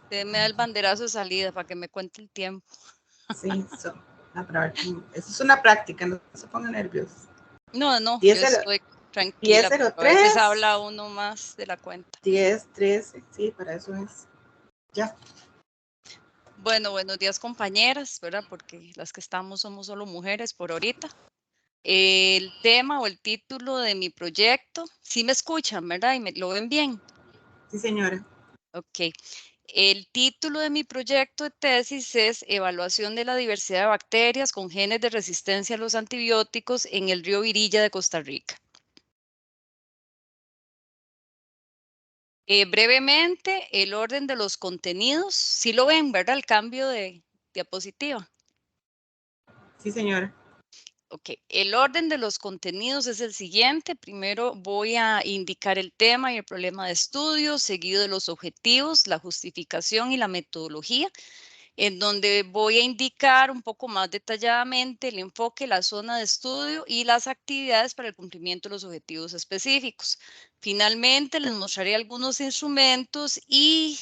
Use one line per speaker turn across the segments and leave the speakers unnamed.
Usted me da el banderazo de salida para que me cuente el tiempo.
Sí, eso es una práctica, no se ponga nervioso.
No, yo estoy tranquila, pero a veces habla uno más de la cuenta.
10, 13, sí, para eso es. Ya.
Bueno, buenos días, compañeras, ¿verdad? Porque las que estamos somos solo mujeres por ahorita. El tema o el título de mi proyecto, sí me escuchan, ¿verdad? Y lo ven bien.
Sí, señora.
Ok. El título de mi proyecto de tesis es Evaluación de la diversidad de bacterias con genes de resistencia a los antibióticos en el río Virilla de Costa Rica. Brevemente, el orden de los contenidos. Sí lo ven, ¿verdad? El cambio de diapositiva.
Sí, señora.
Ok, el orden de los contenidos es el siguiente. Primero voy a indicar el tema y el problema de estudio, seguido de los objetivos, la justificación y la metodología, en donde voy a indicar un poco más detalladamente el enfoque, la zona de estudio y las actividades para el cumplimiento de los objetivos específicos. Finalmente, les mostraré algunos instrumentos y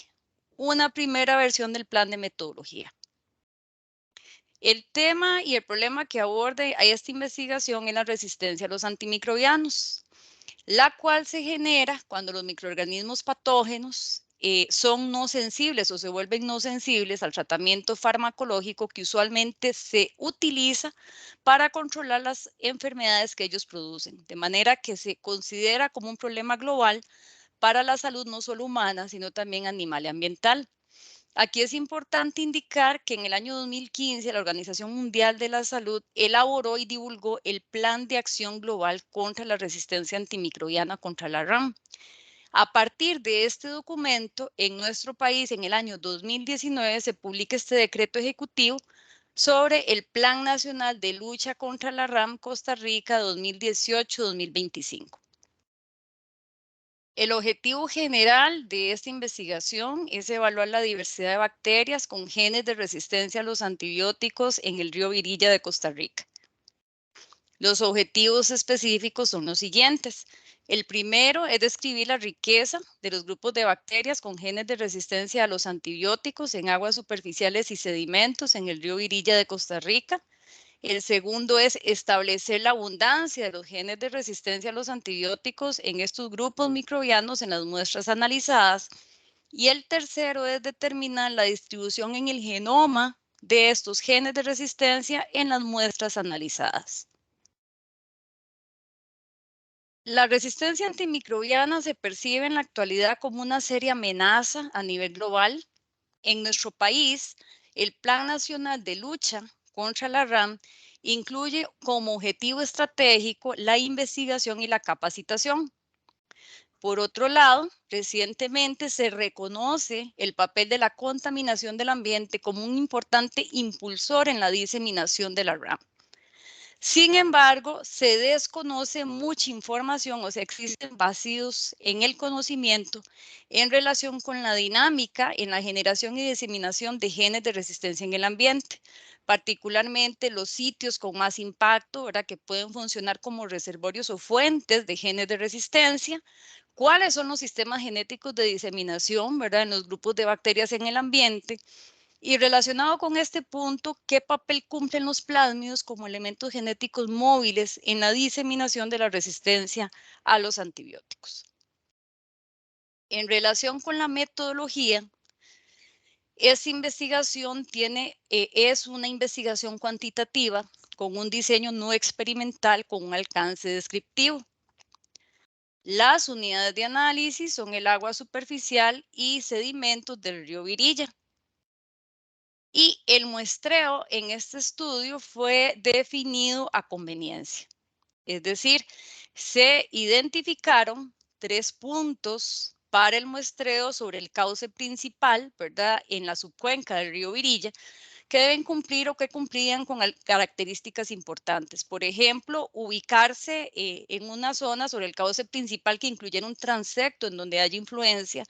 una primera versión del plan de metodología. El tema y el problema que aborda esta investigación es la resistencia a los antimicrobianos, la cual se genera cuando los microorganismos patógenos son no sensibles o se vuelven no sensibles al tratamiento farmacológico que usualmente se utiliza para controlar las enfermedades que ellos producen, de manera que se considera como un problema global para la salud no solo humana, sino también animal y ambiental. Aquí es importante indicar que en el año 2015 la Organización Mundial de la Salud elaboró y divulgó el Plan de Acción Global contra la Resistencia Antimicrobiana contra la RAM. A partir de este documento, en nuestro país, en el año 2019, se publica este decreto ejecutivo sobre el Plan Nacional de Lucha contra la RAM Costa Rica 2018-2025. El objetivo general de esta investigación es evaluar la diversidad de bacterias con genes de resistencia a los antibióticos en el río Virilla de Costa Rica. Los objetivos específicos son los siguientes. El primero es describir la riqueza de los grupos de bacterias con genes de resistencia a los antibióticos en aguas superficiales y sedimentos en el río Virilla de Costa Rica. El segundo es establecer la abundancia de los genes de resistencia a los antibióticos en estos grupos microbianos en las muestras analizadas. Y el tercero es determinar la distribución en el genoma de estos genes de resistencia en las muestras analizadas. La resistencia antimicrobiana se percibe en la actualidad como una seria amenaza a nivel global. En nuestro país, el Plan Nacional de Lucha contra la RAM incluye como objetivo estratégico la investigación y la capacitación. Por otro lado, recientemente se reconoce el papel de la contaminación del ambiente como un importante impulsor en la diseminación de la RAM. Sin embargo, se desconoce mucha información, o sea, existen vacíos en el conocimiento en relación con la dinámica en la generación y diseminación de genes de resistencia en el ambiente, particularmente los sitios con más impacto, ¿verdad?, que pueden funcionar como reservorios o fuentes de genes de resistencia. ¿Cuáles son los sistemas genéticos de diseminación, ¿verdad?, en los grupos de bacterias en el ambiente? Y relacionado con este punto, ¿qué papel cumplen los plásmidos como elementos genéticos móviles en la diseminación de la resistencia a los antibióticos? En relación con la metodología, esta investigación es una investigación cuantitativa con un diseño no experimental con un alcance descriptivo. Las unidades de análisis son el agua superficial y sedimentos del río Virilla. Y el muestreo en este estudio fue definido a conveniencia. Es decir, se identificaron 3 puntos para el muestreo sobre el cauce principal, ¿verdad?, en la subcuenca del río Virilla, que deben cumplir o que cumplían con características importantes. Por ejemplo, ubicarse en una zona sobre el cauce principal que incluyera un transecto en donde haya influencia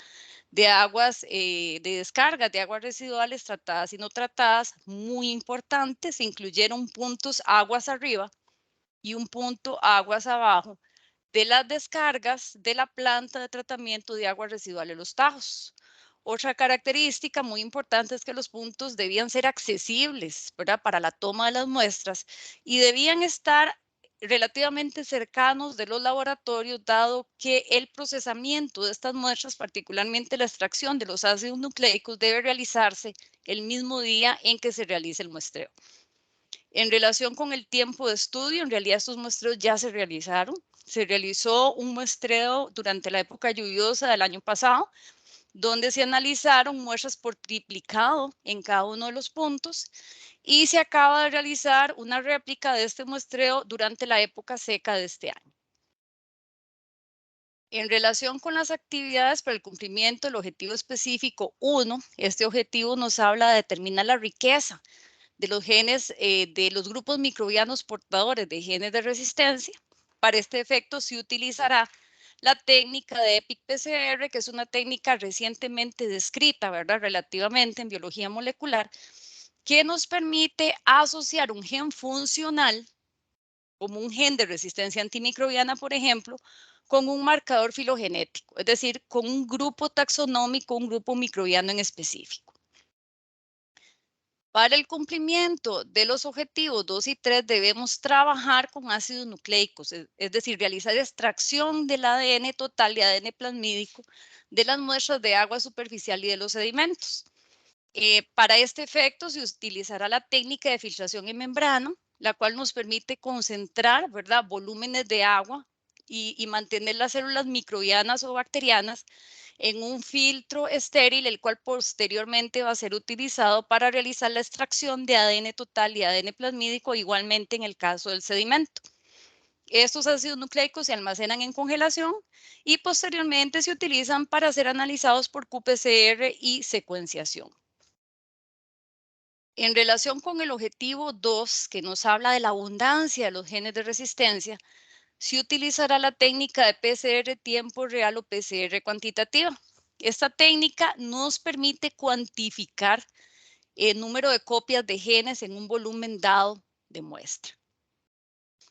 de aguas de descargas de aguas residuales tratadas y no tratadas, muy importantes. Se incluyeron puntos aguas arriba y un punto aguas abajo de las descargas de la planta de tratamiento de aguas residuales Los Tajos. Otra característica muy importante es que los puntos debían ser accesibles, ¿verdad?, para la toma de las muestras y debían estar relativamente cercanos de los laboratorios, dado que el procesamiento de estas muestras, particularmente la extracción de los ácidos nucleicos, debe realizarse el mismo día en que se realice el muestreo. En relación con el tiempo de estudio, en realidad estos muestreos ya se realizaron. Se realizó un muestreo durante la época lluviosa del año pasado, donde se analizaron muestras por triplicado en cada uno de los puntos y se acaba de realizar una réplica de este muestreo durante la época seca de este año. En relación con las actividades para el cumplimiento del objetivo específico 1, este objetivo nos habla de determinar la riqueza de los genes de los grupos microbianos portadores de genes de resistencia. Para este efecto se utilizará la técnica de EPIC-PCR, que es una técnica recientemente descrita, ¿verdad?, relativamente en biología molecular, que nos permite asociar un gen funcional, como un gen de resistencia antimicrobiana, por ejemplo, con un marcador filogenético, es decir, con un grupo taxonómico, un grupo microbiano en específico. Para el cumplimiento de los objetivos 2 y 3 debemos trabajar con ácidos nucleicos, es decir, realizar extracción del ADN total y ADN plasmídico de las muestras de agua superficial y de los sedimentos. Para este efecto se utilizará la técnica de filtración en membrana, la cual nos permite concentrar, ¿verdad?, volúmenes de agua y mantener las células microbianas o bacterianas en un filtro estéril, el cual posteriormente va a ser utilizado para realizar la extracción de ADN total y ADN plasmídico, igualmente en el caso del sedimento. Estos ácidos nucleicos se almacenan en congelación y posteriormente se utilizan para ser analizados por qPCR y secuenciación. En relación con el objetivo 2, que nos habla de la abundancia de los genes de resistencia, se utilizará la técnica de PCR tiempo real o PCR cuantitativa. Esta técnica nos permite cuantificar el número de copias de genes en un volumen dado de muestra.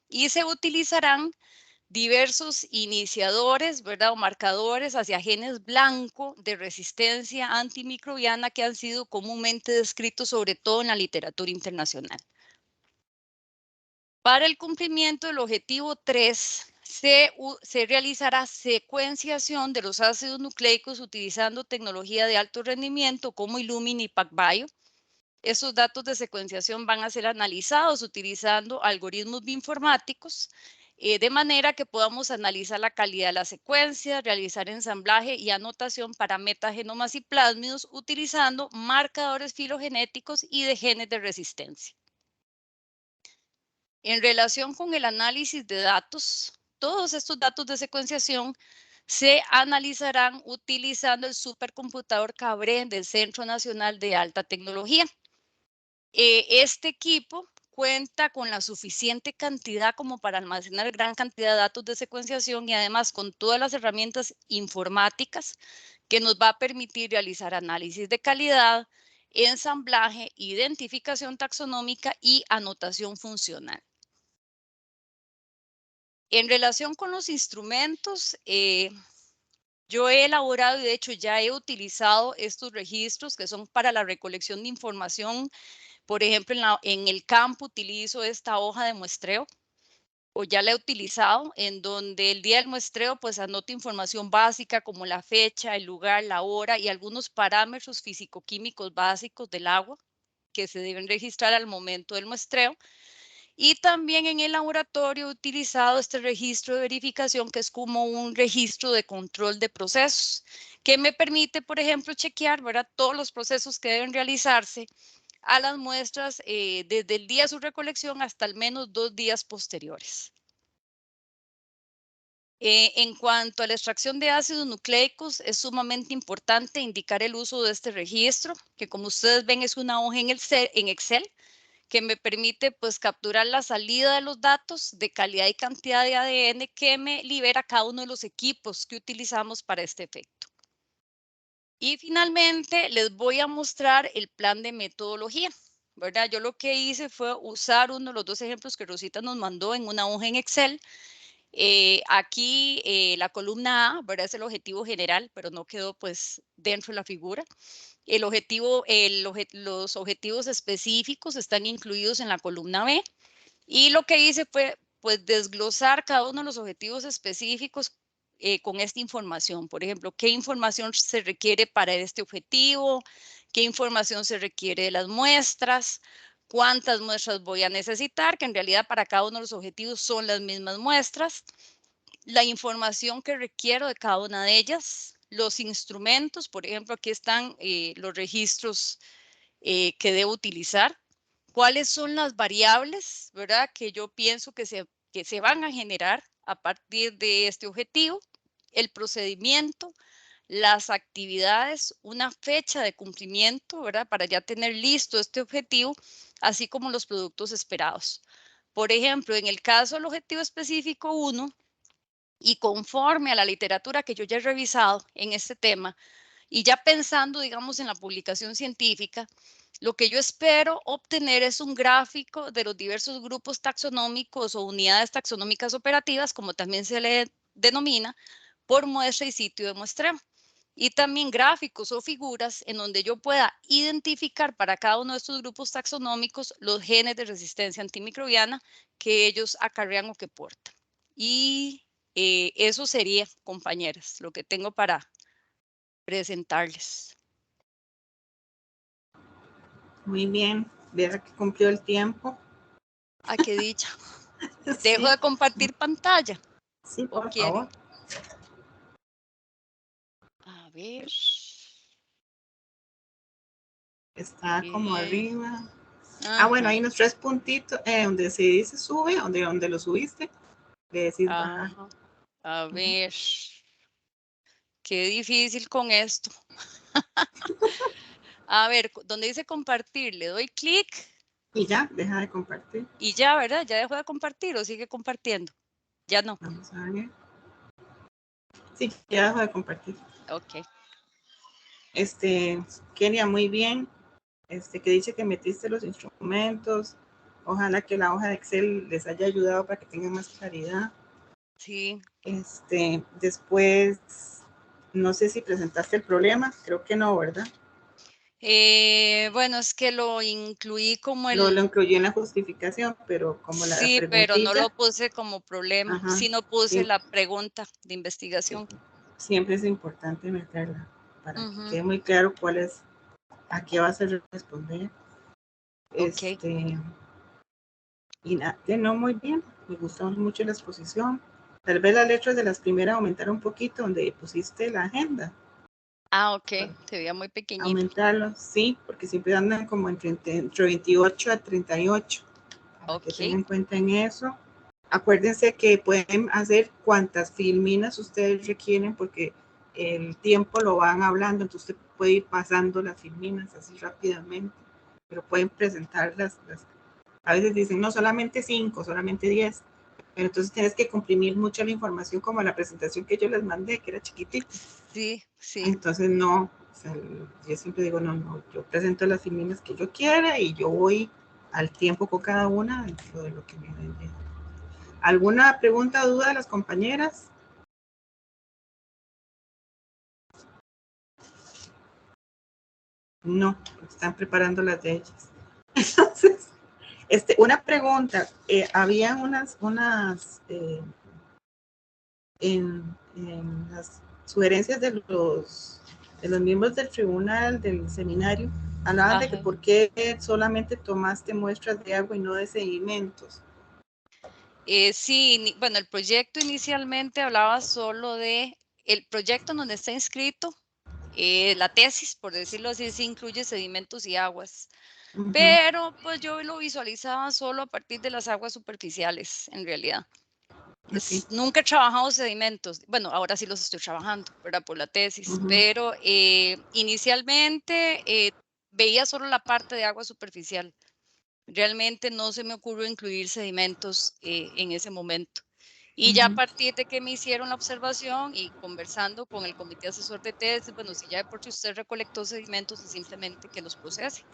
Y se utilizarán diversos iniciadores, ¿verdad?, o marcadores hacia genes blanco de resistencia antimicrobiana que han sido comúnmente descritos sobre todo en la literatura internacional. Para el cumplimiento del objetivo 3, se realizará secuenciación de los ácidos nucleicos utilizando tecnología de alto rendimiento como Illumina y PacBio. Esos datos de secuenciación van a ser analizados utilizando algoritmos bioinformáticos, de manera que podamos analizar la calidad de la secuencia, realizar ensamblaje y anotación para metagenomas y plásmidos utilizando marcadores filogenéticos y de genes de resistencia. En relación con el análisis de datos, todos estos datos de secuenciación se analizarán utilizando el supercomputador Cabré del Centro Nacional de Alta Tecnología. Este equipo cuenta con la suficiente cantidad como para almacenar gran cantidad de datos de secuenciación y además con todas las herramientas informáticas que nos va a permitir realizar análisis de calidad, ensamblaje, identificación taxonómica y anotación funcional. En relación con los instrumentos, yo he elaborado y de hecho ya he utilizado estos registros que son para la recolección de información. Por ejemplo, en el campo utilizo esta hoja de muestreo o ya la he utilizado en donde el día del muestreo pues anoto información básica como la fecha, el lugar, la hora y algunos parámetros físico-químicos básicos del agua que se deben registrar al momento del muestreo. Y también en el laboratorio he utilizado este registro de verificación que es como un registro de control de procesos que me permite, por ejemplo, chequear, ¿verdad?, todos los procesos que deben realizarse a las muestras desde el día de su recolección hasta al menos 2 días posteriores. En cuanto a la extracción de ácidos nucleicos, es sumamente importante indicar el uso de este registro, que como ustedes ven es una hoja en Excel que me permite pues capturar la salida de los datos de calidad y cantidad de ADN que me libera cada uno de los equipos que utilizamos para este efecto. Y finalmente les voy a mostrar el plan de metodología, ¿verdad? Yo lo que hice fue usar uno de los dos ejemplos que Rosita nos mandó en una hoja en Excel Aquí la columna A, ¿verdad? Es el objetivo general, pero no quedó pues dentro de la figura. Los objetivos específicos están incluidos en la columna B y lo que hice fue pues desglosar cada uno de los objetivos específicos con esta información. Por ejemplo, qué información se requiere para este objetivo, qué información se requiere de las muestras, cuántas muestras voy a necesitar, que en realidad para cada uno de los objetivos son las mismas muestras, la información que requiero de cada una de ellas, los instrumentos, por ejemplo, aquí están los registros que debo utilizar, cuáles son las variables, ¿verdad? Que yo pienso que se van a generar a partir de este objetivo, el procedimiento, las actividades, una fecha de cumplimiento, ¿verdad? Para ya tener listo este objetivo, así como los productos esperados. Por ejemplo, en el caso del objetivo específico 1, y conforme a la literatura que yo ya he revisado en este tema, y ya pensando, digamos, en la publicación científica, lo que yo espero obtener es un gráfico de los diversos grupos taxonómicos o unidades taxonómicas operativas, como también se le denomina, por muestra y sitio de muestreo. Y también gráficos o figuras en donde yo pueda identificar para cada uno de estos grupos taxonómicos los genes de resistencia antimicrobiana que ellos acarrean o que portan. Y eso sería, compañeras, lo que tengo para presentarles.
Muy bien, vea que cumplió el tiempo.
Ah, qué dicha. Dejo
Sí,
de compartir pantalla.
sí,
¿O
por favor.
quieren? A ver.
Está como
Bien.
arriba. Ah, bueno,
Ajá.
hay unos 3 puntitos donde se dice sube, donde lo subiste, le decís bajar.
Ajá. A
Ujú.
ver. Qué difícil con esto. A ver, donde dice compartir, le doy clic
Y ya, deja de compartir.
y ya, ¿verdad? Ya dejó de compartir o sigue compartiendo. Ya no.
Vamos a ver. Sí, ya dejo de compartir.
Ok.
Kenia, muy bien. Que dice que metiste los instrumentos. Ojalá que la hoja de Excel les haya ayudado para que tengan más claridad.
Sí.
Después, no sé si presentaste el problema, creo que no, ¿verdad?
Bueno, es que lo incluí como
Lo incluí en la justificación, pero como la
Sí, pero no lo
preguntilla,
puse como problema.
ajá,
Sí, no puse
sí,
la pregunta de
sí,
investigación.
siempre es importante meterla para que
Ujú.
quede muy claro cuál es, a qué vas a responder.
Ok.
Este, y nada, no, muy bien, me gustó mucho la exposición. Tal vez las letras de las primeras aumentaron un poquito, donde pusiste la agenda.
Ah, ok. Se veía muy pequeñito.
Aumentarlo, sí, porque siempre andan como entre 28 a 38, para que
Ok.
tengan en cuenta en eso. Acuérdense que pueden hacer cuantas filminas ustedes requieren, porque el tiempo lo van hablando, entonces usted puede ir pasando las filminas así rápidamente, pero pueden presentarlas. A veces dicen, no, solamente 5, solamente 10, pero entonces tienes que comprimir mucho la información, como la presentación que yo les mandé, que era chiquitita.
Sí, sí.
Entonces no, o sea, yo siempre digo, no, yo presento las filminas que yo quiera y yo voy al tiempo con cada una dentro de lo que me den. ¿Alguna pregunta o duda de las compañeras? No, están preparando las de ellas. Entonces, una pregunta, había en las sugerencias de los miembros del tribunal, del seminario, hablaban de que
Ajá.
por qué solamente tomaste muestras de agua y no de sedimentos.
Sí, bueno, el proyecto inicialmente hablaba solo de el proyecto en donde está inscrito, la tesis, por decirlo así, sí incluye sedimentos y aguas,
Uh-huh.
pero pues yo lo visualizaba solo a partir de las aguas superficiales, en realidad.
Okay.
Nunca he trabajado sedimentos, bueno, ahora sí los estoy trabajando, ¿verdad? Por la tesis,
Uh-huh.
pero inicialmente veía solo la parte de agua superficial. Realmente no se me ocurrió incluir sedimentos en ese momento. Y ya a
Uh-huh.
partir de que me hicieron la observación y conversando con el comité asesor de tesis, bueno, si ya de por sí usted recolectó sedimentos, es simplemente que los procese.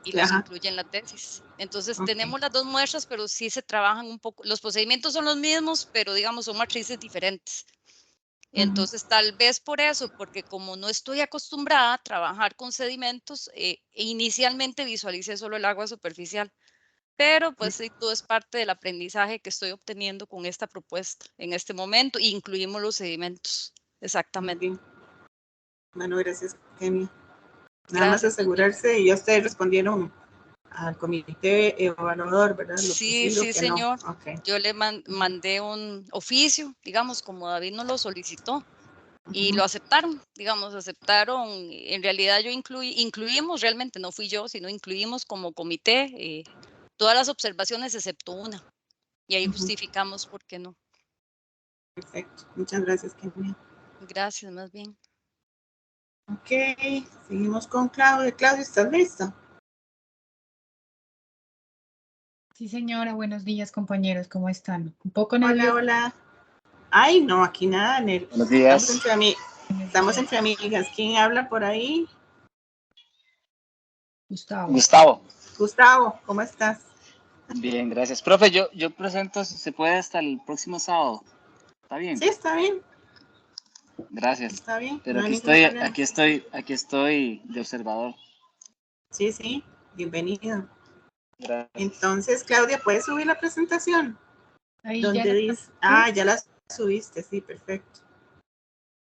y los
Ajá.
incluye en la tesis. Entonces,
Ok.
tenemos las dos muestras, pero sí se trabajan un poco, los procedimientos son los mismos, pero digamos son matrices diferentes. Entonces, tal vez por eso, porque como no estoy acostumbrada a trabajar con sedimentos, inicialmente visualicé solo el agua superficial, pero pues sí, todo es parte del aprendizaje que estoy obteniendo con esta propuesta en este momento, e incluimos los sedimentos,
Muy
exactamente.
bien. Bueno, gracias, Kenia. Nada más
Gracias, más bien.
asegurarse, y ya ustedes respondieron al comité evaluador, ¿verdad? Lo que
Sí,
sí, lo
sí,
que no.
señor.
Ok.
Yo le mandé un oficio, digamos, como David nos lo solicitó, y
Ujú.
lo aceptaron, digamos, aceptaron. En realidad yo incluimos, realmente no fui yo, sino incluimos como comité todas las observaciones excepto una, y ahí
Ujú.
justificamos por qué no.
Perfecto. Muchas gracias, Kenia.
Gracias, más bien.
Ok, seguimos con Claudia. Claudia, ¿estás lista?
Sí, señora, buenos días, compañeros, ¿cómo están? Un poco
Hola,
nerviosa.
hola. Ay, no, aquí nada,
Buenos días.
Estamos entre amigas. ¿Quién habla por ahí?
Gustavo.
Gustavo.
Gustavo, ¿cómo estás?
Bien, gracias. Profe, yo presento, si se puede, hasta el próximo sábado. ¿Está bien?
Sí, está bien,
Gracias.
está bien,
Pero
no hay ningún problema.
aquí estoy de observador.
Sí, sí, bienvenido.
Gracias.
Entonces, Claudia, ¿puedes subir la presentación?
Ahí ya
Donde
la
dice,
capté.
ya la subiste, sí, perfecto.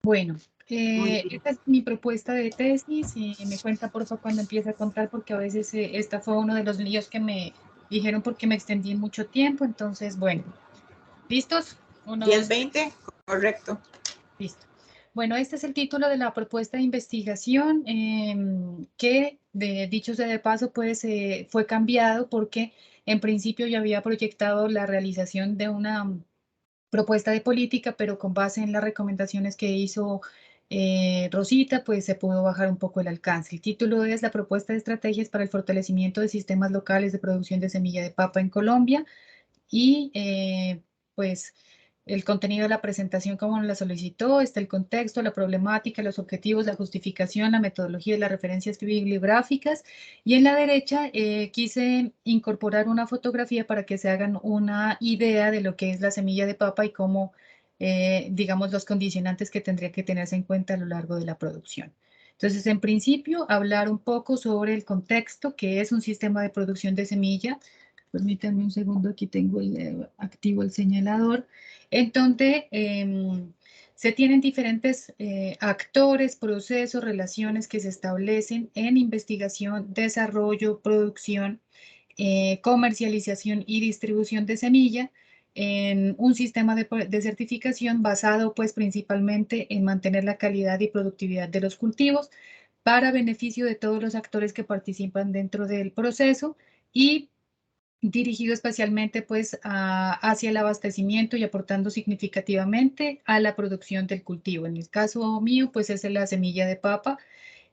Bueno,
Muy bien.
esta es mi propuesta de tesis y me cuenta por favor cuando empiece a contar porque a veces esta fue uno de los líos que me dijeron porque me extendí mucho tiempo. Entonces, bueno, ¿listos? 1, 2, 3,
10-20, correcto.
listo. Bueno, este es el título de la propuesta de investigación que, dicho sea de paso, pues fue cambiado porque en principio yo había proyectado la realización de una propuesta de política, pero con base en las recomendaciones que hizo Rosita, pues se pudo bajar un poco el alcance. El título es La propuesta de estrategias para el fortalecimiento de sistemas locales de producción de semilla de papa en Colombia y pues el contenido de la presentación como nos la solicitó, está el contexto, la problemática, los objetivos, la justificación, la metodología y las referencias bibliográficas. Y en la derecha quise incorporar una fotografía para que se hagan una idea de lo que es la semilla de papa y cómo, digamos, los condicionantes que tendría que tenerse en cuenta a lo largo de la producción. Entonces, en principio, hablar un poco sobre el contexto, que es un sistema de producción de semilla. Permítanme un segundo, aquí tengo activo el señalador, en donde se tienen diferentes actores, procesos, relaciones que se establecen en investigación, desarrollo, producción, comercialización y distribución de semilla en un sistema de certificación basado pues principalmente en mantener la calidad y productividad de los cultivos para beneficio de todos los actores que participan dentro del proceso y dirigido especialmente pues hacia el abastecimiento y aportando significativamente a la producción del cultivo. En el caso mío pues es la semilla de papa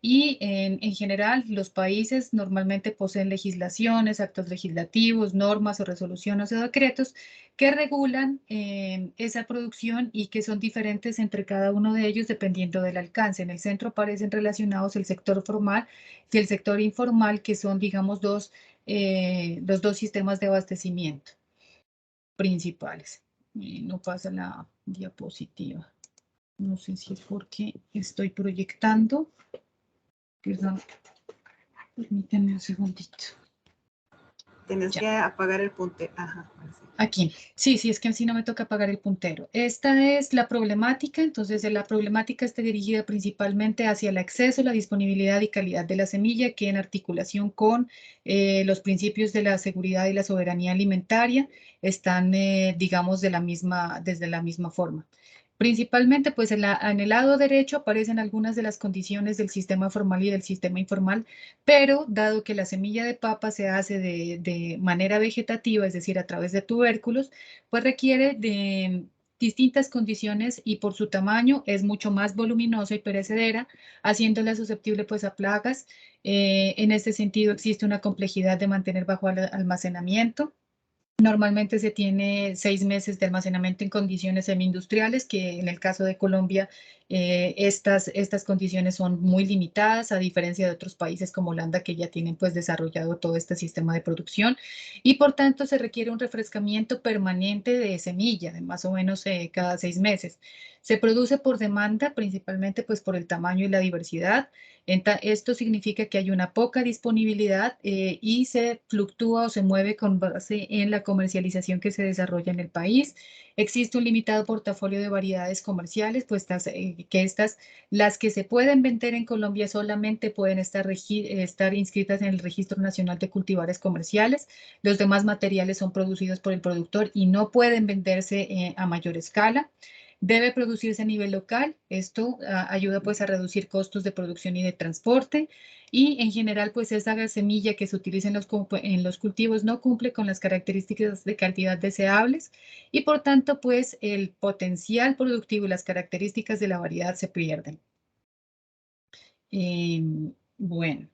y en general los países normalmente poseen legislaciones, actos legislativos, normas o resoluciones o decretos que regulan esa producción y que son diferentes entre cada uno de ellos dependiendo del alcance. En el centro aparecen relacionados el sector formal y el sector informal, que son, digamos, los dos sistemas de abastecimiento principales. No pasa la diapositiva. No sé si es porque estoy proyectando. Perdón, permítanme un segundito.
Tienes
Ya.
que apagar el puntero. Ajá. Así.
Aquí, sí, sí, es que así no me toca apagar el puntero. Esta es la problemática, entonces la problemática está dirigida principalmente hacia el acceso, la disponibilidad y calidad de la semilla, que en articulación con los principios de la seguridad y la soberanía alimentaria están, digamos, desde la misma forma. Principalmente, pues en el lado derecho aparecen algunas de las condiciones del sistema formal y del sistema informal, pero dado que la semilla de papa se hace de manera vegetativa, es decir, a través de tubérculos, pues requiere de distintas condiciones y por su tamaño es mucho más voluminosa y perecedera, haciéndola susceptible pues a plagas. En este sentido existe una complejidad de mantener bajo almacenamiento. Normalmente se tiene 6 meses de almacenamiento en condiciones semi-industriales, que en el caso de Colombia Estas condiciones son muy limitadas, a diferencia de otros países como Holanda, que ya tienen pues desarrollado todo este sistema de producción, y por tanto se requiere un refrescamiento permanente de semilla, de más o menos cada 6 meses. Se produce por demanda, principalmente pues por el tamaño y la diversidad. Esto significa que hay una poca disponibilidad y se fluctúa o se mueve con base en la comercialización que se desarrolla en el país. Existe un limitado portafolio de variedades comerciales, pues las que se pueden vender en Colombia solamente pueden estar inscritas en el Registro Nacional de Cultivares Comerciales. Los demás materiales son producidos por el productor y no pueden venderse a mayor escala. Debe producirse a nivel local. Esto ayuda pues a reducir costos de producción y de transporte. Y en general pues esa semilla que se utiliza en los cultivos no cumple con las características de calidad deseables y por tanto pues el potencial productivo y las características de la variedad se pierden. Bueno.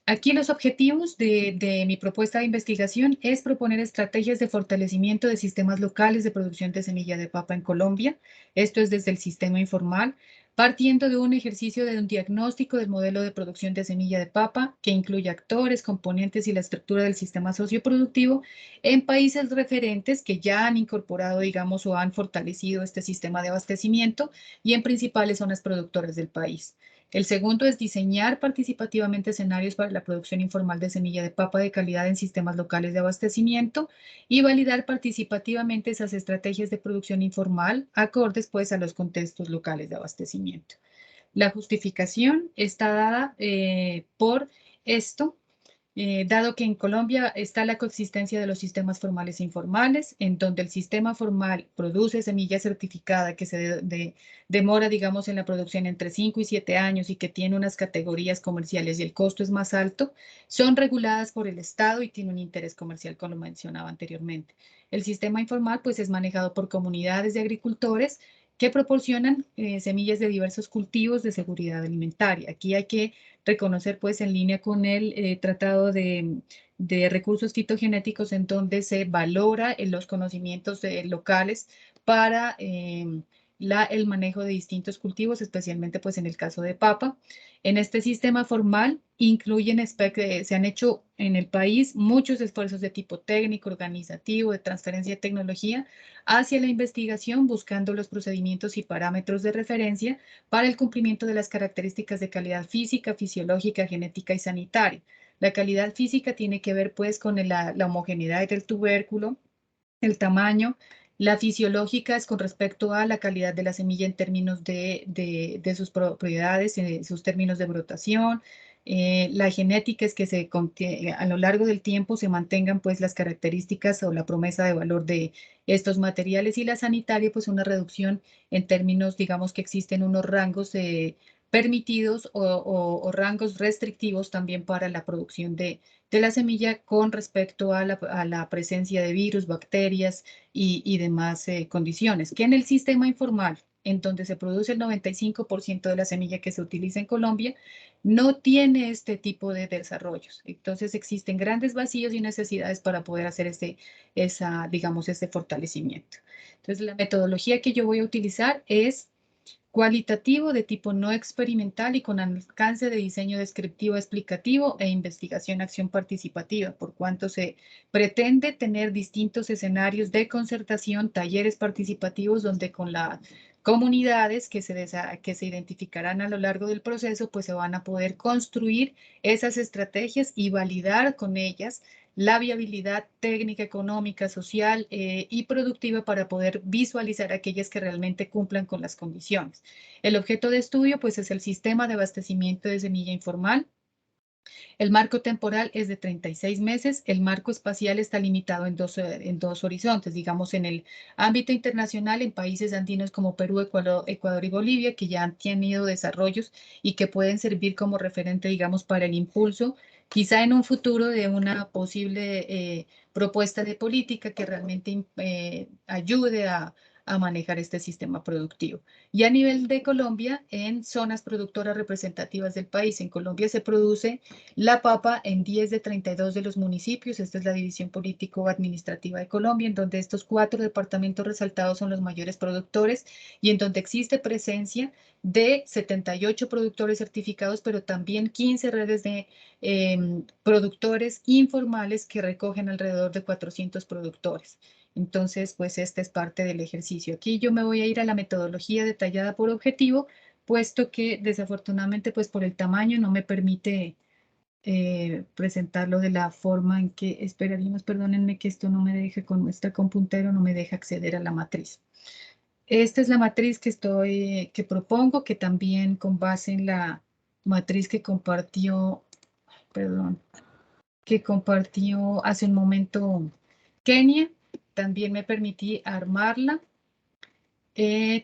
Aquí los objetivos de mi propuesta de investigación es proponer estrategias de fortalecimiento de sistemas locales de producción de semilla de papa en Colombia. Esto es desde el sistema informal, partiendo de un ejercicio de un diagnóstico del modelo de producción de semilla de papa que incluye actores, componentes y la estructura del sistema socioproductivo en países referentes que ya han incorporado, digamos, o han fortalecido este sistema de abastecimiento y en principales zonas productoras del país. El segundo es diseñar participativamente escenarios para la producción informal de semilla de papa de calidad en sistemas locales de abastecimiento y validar participativamente esas estrategias de producción informal acordes pues a los contextos locales de abastecimiento. La justificación está dada por esto. Dado que en Colombia está la coexistencia de los sistemas formales e informales, en donde el sistema formal produce semilla certificada que se demora, digamos, en la producción entre 5 y 7 años y que tiene unas categorías comerciales y el costo es más alto, son reguladas por el Estado y tiene un interés comercial, como lo mencionaba anteriormente. El sistema informal, pues, es manejado por comunidades de agricultores que proporcionan semillas de diversos cultivos de seguridad alimentaria. Aquí hay que reconocer pues en línea con el Tratado de Recursos Fitogenéticos en donde se valora los conocimientos locales para el manejo de distintos cultivos, especialmente pues en el caso de papa. En este sistema formal se han hecho en el país muchos esfuerzos de tipo técnico, organizativo, de transferencia de tecnología hacia la investigación, buscando los procedimientos y parámetros de referencia para el cumplimiento de las características de calidad física, fisiológica, genética y sanitaria. La calidad física tiene que ver pues con la homogeneidad del tubérculo, el tamaño. La fisiológica es con respecto a la calidad de la semilla en términos de sus propiedades, en sus términos de brotación. La genética es que a lo largo del tiempo se mantengan pues las características o la promesa de valor de estos materiales, y la sanitaria pues una reducción en términos, digamos que existen unos rangos permitidos o rangos restrictivos también para la producción de la semilla con respecto a la presencia de virus, bacterias y demás condiciones, que en el sistema informal, en donde se produce el 95% de la semilla que se utiliza en Colombia, no tiene este tipo de desarrollos. Entonces existen grandes vacíos y necesidades para poder hacer digamos, ese fortalecimiento. Entonces la metodología que yo voy a utilizar es cualitativo de tipo no experimental y con alcance de diseño descriptivo explicativo e investigación-acción participativa, por cuanto se pretende tener distintos escenarios de concertación, talleres participativos donde con las comunidades que se identificarán a lo largo del proceso, pues se van a poder construir esas estrategias y validar con ellas la viabilidad técnica, económica, social y productiva para poder visualizar aquellas que realmente cumplan con las condiciones. El objeto de estudio, pues, es el sistema de abastecimiento de semilla informal. El marco temporal es de 36 meses. El marco espacial está limitado en dos horizontes, digamos, en el ámbito internacional, en países andinos como Perú, Ecuador y Bolivia, que ya han tenido desarrollos y que pueden servir como referente, digamos, para el impulso, quizá en un futuro, de una posible propuesta de política que realmente ayude a a manejar este sistema productivo. Y a nivel de Colombia, en zonas productoras representativas del país, en Colombia se produce la papa en 10 de 32 de los municipios. Esta es la división político-administrativa de Colombia, en donde estos 4 departamentos resaltados son los mayores productores y en donde existe presencia de 78 productores certificados, pero también 15 redes de productores informales que recogen alrededor de 400 productores. Entonces, pues esta es parte del ejercicio. Aquí yo me voy a ir a la metodología detallada por objetivo, puesto que desafortunadamente, pues por el tamaño no me permite presentarlo de la forma en que esperaríamos. Perdónenme que esto no me deje con nuestra computadora, no me deja acceder a la matriz. Esta es la matriz que propongo, que también con base en la matriz que compartió, que compartió hace un momento Kenia. También me permití armarla.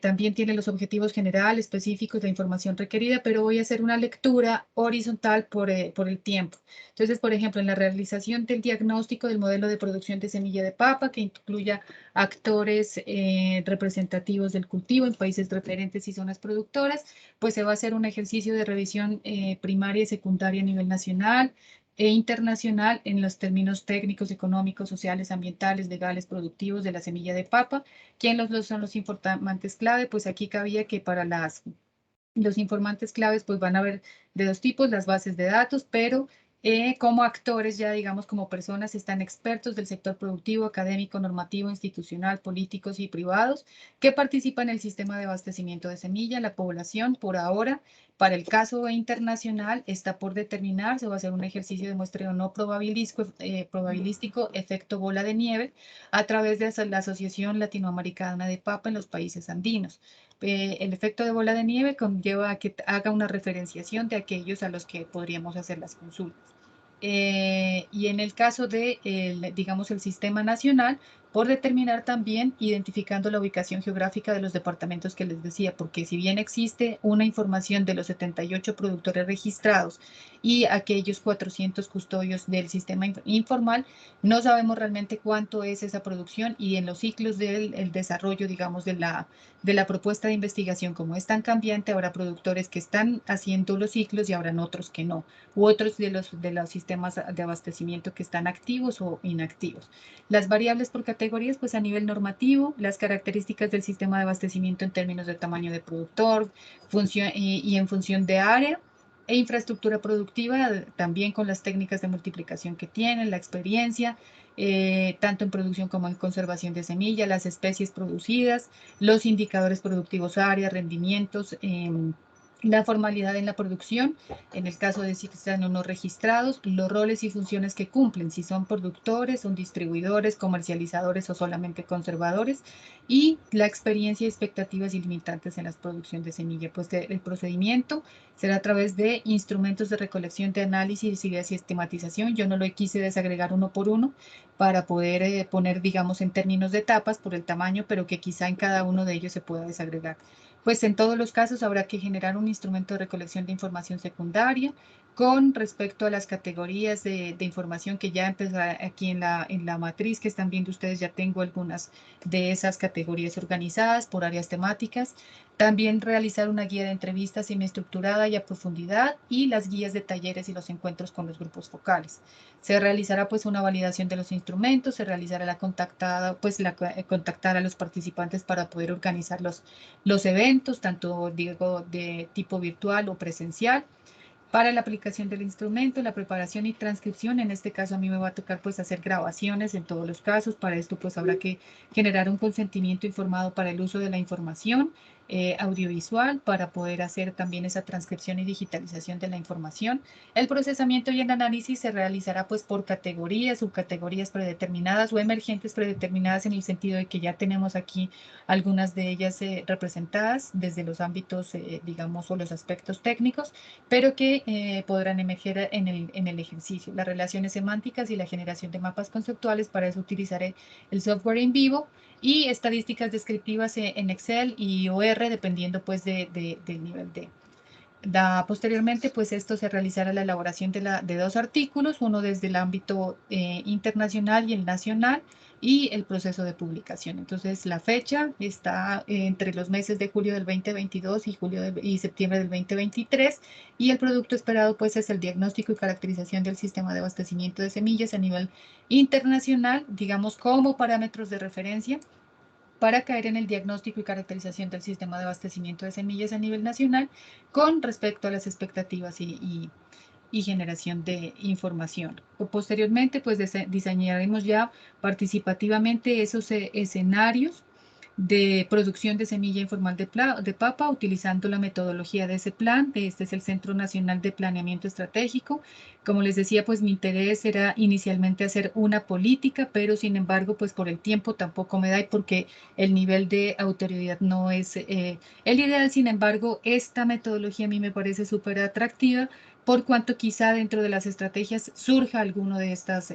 También tiene los objetivos generales, específicos, la información requerida, pero voy a hacer una lectura horizontal por el tiempo. Entonces, por ejemplo, en la realización del diagnóstico del modelo de producción de semilla de papa, que incluya actores representativos del cultivo en países referentes y zonas productoras, pues se va a hacer un ejercicio de revisión primaria y secundaria a nivel nacional e internacional en los términos técnicos, económicos, sociales, ambientales, legales, productivos de la semilla de papa. ¿Quiénes son los informantes clave? Pues aquí cabía que para los informantes claves pues van a haber de 2 tipos, las bases de datos, pero como actores ya digamos como personas están expertos del sector productivo, académico, normativo, institucional, políticos y privados que participan en el sistema de abastecimiento de semilla. La población por ahora, para el caso internacional, está por determinar, se va a hacer un ejercicio de muestreo no probabilístico, efecto bola de nieve, a través de la Asociación Latinoamericana de Papa en los países andinos. El efecto de bola de nieve conlleva a que haga una referenciación de aquellos a los que podríamos hacer las consultas. Y en el caso de, digamos, el sistema nacional, por determinar también identificando la ubicación geográfica de los departamentos que les decía, porque si bien existe una información de los 78 productores registrados y aquellos 400 custodios del sistema informal, no sabemos realmente cuánto es esa producción y en los ciclos del desarrollo, digamos, de la propuesta de investigación, como es tan cambiante, habrá productores que están haciendo los ciclos y habrán otros que no, u otros de los sistemas de abastecimiento que están activos o inactivos. Las variables por categorías, pues a nivel normativo, las características del sistema de abastecimiento en términos de tamaño de productor, función y en función de área, e infraestructura productiva, también con las técnicas de multiplicación que tienen, la experiencia, tanto en producción como en conservación de semilla, las especies producidas, los indicadores productivos área, rendimientos, la formalidad en la producción, en el caso de si están o no registrados, los roles y funciones que cumplen, si son productores, son distribuidores, comercializadores o solamente conservadores, y la experiencia y expectativas ilimitantes en la producción de semilla. Pues el procedimiento será a través de instrumentos de recolección, de análisis y de sistematización. Yo no lo quise desagregar uno por uno para poder poner, digamos, en términos de etapas por el tamaño, pero que quizá en cada uno de ellos se pueda desagregar. Pues en todos los casos habrá que generar un instrumento de recolección de información secundaria con respecto a las categorías de información que ya empezó aquí en la matriz que están viendo ustedes. Ya tengo algunas de esas categorías organizadas por áreas temáticas. También realizar una guía de entrevistas semiestructurada y a profundidad y las guías de talleres y los encuentros con los grupos focales. Se realizará pues una validación de los instrumentos, se realizará la contactada, pues contactar a los participantes para poder organizar los eventos, tanto digo de tipo virtual o presencial. Para la aplicación del instrumento, la preparación y transcripción, en este caso a mí me va a tocar pues hacer grabaciones en todos los casos. Para esto pues habrá que generar un consentimiento informado para el uso de la información audiovisual para poder hacer también esa transcripción y digitalización de la información. El procesamiento y el análisis se realizará pues por categorías, subcategorías predeterminadas o emergentes predeterminadas, en el sentido de que ya tenemos aquí algunas de ellas representadas desde los ámbitos, digamos, o los aspectos técnicos, pero que podrán emerger en el ejercicio. Las relaciones semánticas y la generación de mapas conceptuales, para eso utilizaré el software en vivo, y estadísticas descriptivas en Excel y OR, dependiendo pues del nivel Posteriormente, pues esto se realizará la elaboración de 2 artículos, uno desde el ámbito internacional y el nacional, y el proceso de publicación. Entonces, la fecha está entre los meses de julio del 2022 y septiembre del 2023, y el producto esperado pues es el diagnóstico y caracterización del sistema de abastecimiento de semillas a nivel internacional, digamos como parámetros de referencia para caer en el diagnóstico y caracterización del sistema de abastecimiento de semillas a nivel nacional con respecto a las expectativas y generación de información. Posteriormente, pues diseñaremos ya participativamente esos escenarios de producción de semilla informal de papa, utilizando la metodología de ese plan. Este es el Centro Nacional de Planeamiento Estratégico. Como les decía, pues mi interés era inicialmente hacer una política, pero sin embargo, pues por el tiempo tampoco me da y porque el nivel de autoridad no es el ideal. Sin embargo, esta metodología a mí me parece súper atractiva, por cuanto quizá dentro de las estrategias surja alguno de estas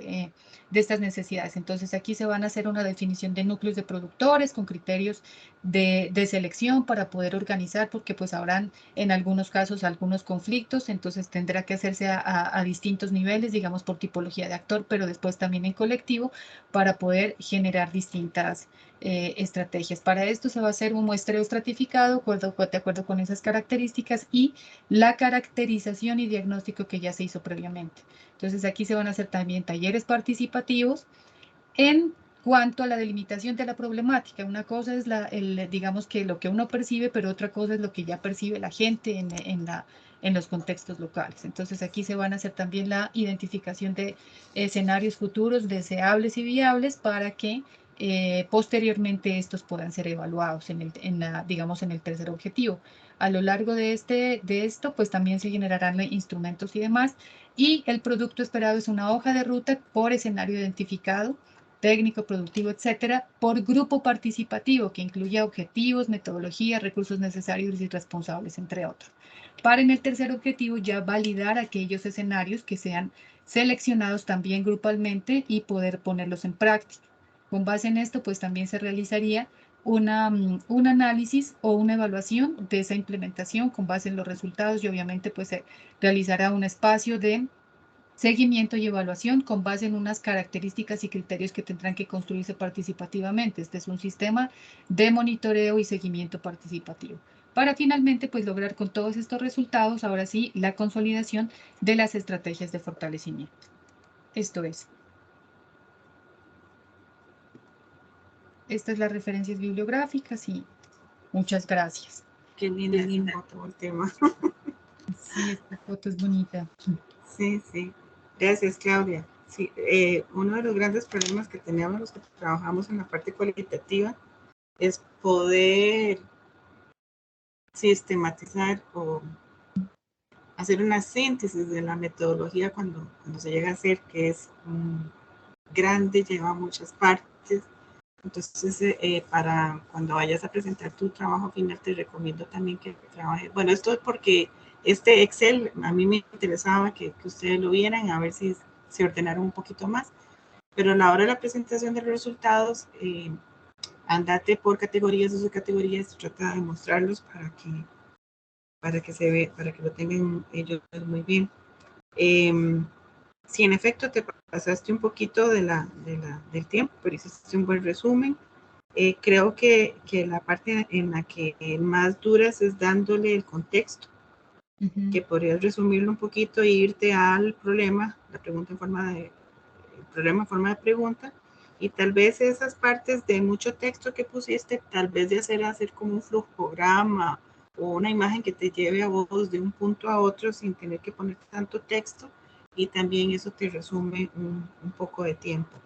necesidades. Entonces aquí se van a hacer una definición de núcleos de productores con criterios de selección para poder organizar, porque pues habrán en algunos casos algunos conflictos, entonces tendrá que hacerse a distintos niveles, digamos por tipología de actor, pero después también en colectivo para poder generar distintas estrategias. Para esto se va a hacer un muestreo estratificado de acuerdo con esas características y la caracterización y diagnóstico que ya se hizo previamente. Entonces aquí se van a hacer también talleres participativos en cuanto a la delimitación de la problemática. Una cosa es digamos que lo que uno percibe, pero otra cosa es lo que ya percibe la gente en los contextos locales. Entonces aquí se van a hacer también la identificación de escenarios futuros deseables y viables para que posteriormente estos puedan ser evaluados digamos, en el tercer objetivo. A lo largo de esto, pues también se generarán instrumentos y demás, y el producto esperado es una hoja de ruta por escenario identificado, técnico, productivo, etcétera, por grupo participativo que incluya objetivos, metodologías, recursos necesarios y responsables, entre otros. Para en el tercer objetivo ya validar aquellos escenarios que sean seleccionados también grupalmente y poder ponerlos en práctica. Con base en esto, pues también se realizaría un análisis o una evaluación de esa implementación con base en los resultados y obviamente pues se realizará un espacio de seguimiento y evaluación con base en unas características y criterios que tendrán que construirse participativamente. Este es un sistema de monitoreo y seguimiento participativo. Para finalmente, pues lograr con todos estos resultados, ahora sí, la consolidación de las estrategias de fortalecimiento. Esto es. Estas las referencias bibliográficas y muchas gracias.
Qué linda foto el tema.
Sí, esta foto es bonita.
Sí, sí. Gracias, Claudia. Sí, uno de los grandes problemas que teníamos los que trabajamos en la parte cualitativa es poder sistematizar o hacer una síntesis de la metodología cuando se llega a hacer, que es grande, lleva muchas partes. Entonces, para cuando vayas a presentar tu trabajo final, te recomiendo también que trabajes. Bueno, esto es porque este Excel a mí me interesaba que ustedes lo vieran, a ver si se ordenaron un poquito más. Pero a la hora de la presentación de los resultados, andate por categorías o subcategorías, trata de mostrarlos para que lo tengan ellos muy bien. Si en efecto te pasaste un poquito del tiempo, pero hiciste un buen resumen, creo que la parte en la que más duras es dándole el contexto, que podrías resumirlo un poquito e irte al problema, la pregunta en forma de el problema en forma de pregunta, y tal vez esas partes de mucho texto que pusiste, tal vez de hacer como un flujograma o una imagen que te lleve a vos de un punto a otro sin tener que poner tanto texto, y también eso te resume un poco de tiempo.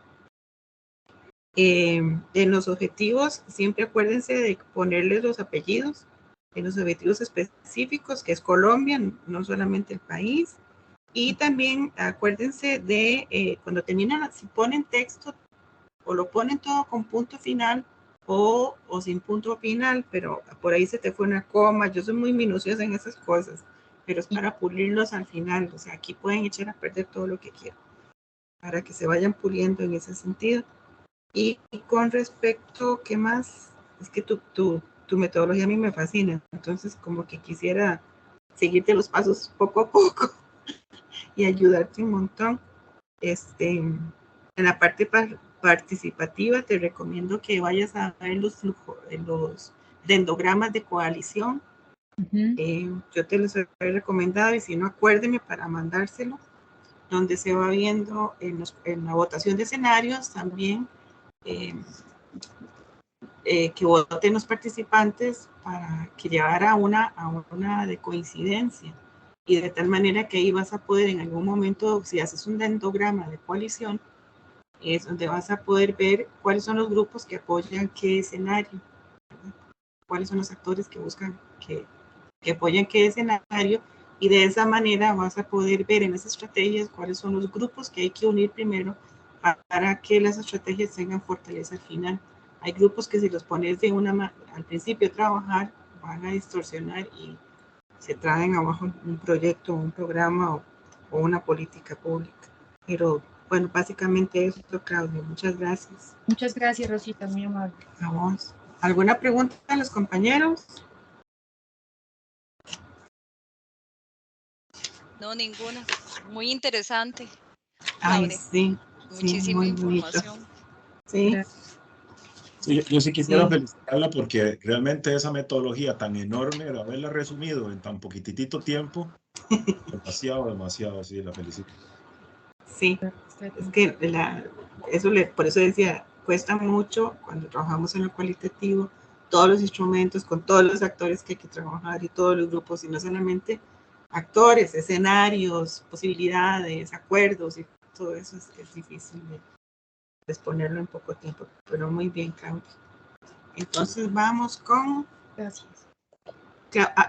En los objetivos, siempre acuérdense de ponerles los apellidos en los objetivos específicos, que es Colombia, no solamente el país. Y también acuérdense de cuando terminan, si ponen texto, o lo ponen todo con punto final o sin punto final, pero por ahí se te fue una coma. Yo soy muy minuciosa en esas cosas, pero es para pulirlos al final. O sea, aquí pueden echar a perder todo lo que quieran, para que se vayan puliendo en ese sentido. Y con respecto, ¿qué más? Es que tu metodología a mí me fascina, entonces como que quisiera seguirte los pasos poco a poco y ayudarte un montón. En la parte participativa te recomiendo que vayas a ver los dendogramas de coalición. Yo te los he recomendado y si no, acuérdeme para mandárselo, donde se va viendo en la votación de escenarios también que voten los participantes para que llevara a una de coincidencia, y de tal manera que ahí vas a poder en algún momento, si haces un dendograma de coalición, es donde vas a poder ver cuáles son los grupos que apoyan qué escenario, ¿verdad? Cuáles son los actores que buscan que apoyan qué escenario, y de esa manera vas a poder ver en las estrategias cuáles son los grupos que hay que unir primero para que las estrategias tengan fortaleza al final. Hay grupos que si los pones al principio a trabajar, van a distorsionar y se traen abajo un proyecto, un programa o una política pública. Pero bueno, básicamente eso, Claudia. Muchas gracias.
Muchas gracias, Rosita, muy amable.
Vamos. ¿Alguna pregunta a los compañeros?
No, ninguna. Muy interesante.
Ay,
Claudia.
sí.
Muchísima
muy
información.
Sí.
Sí, yo sí quisiera felicitarla porque realmente esa metodología tan enorme, de haberla resumido en tan poquitito tiempo, demasiado, sí, la felicito.
Sí, es que por eso decía, cuesta mucho cuando trabajamos en lo cualitativo, todos los instrumentos, con todos los actores que hay que trabajar y todos los grupos, y no solamente actores, escenarios, posibilidades, acuerdos, y todo eso es difícil de exponerlo en poco tiempo, pero muy bien, Claudia. Entonces vamos con...
Gracias.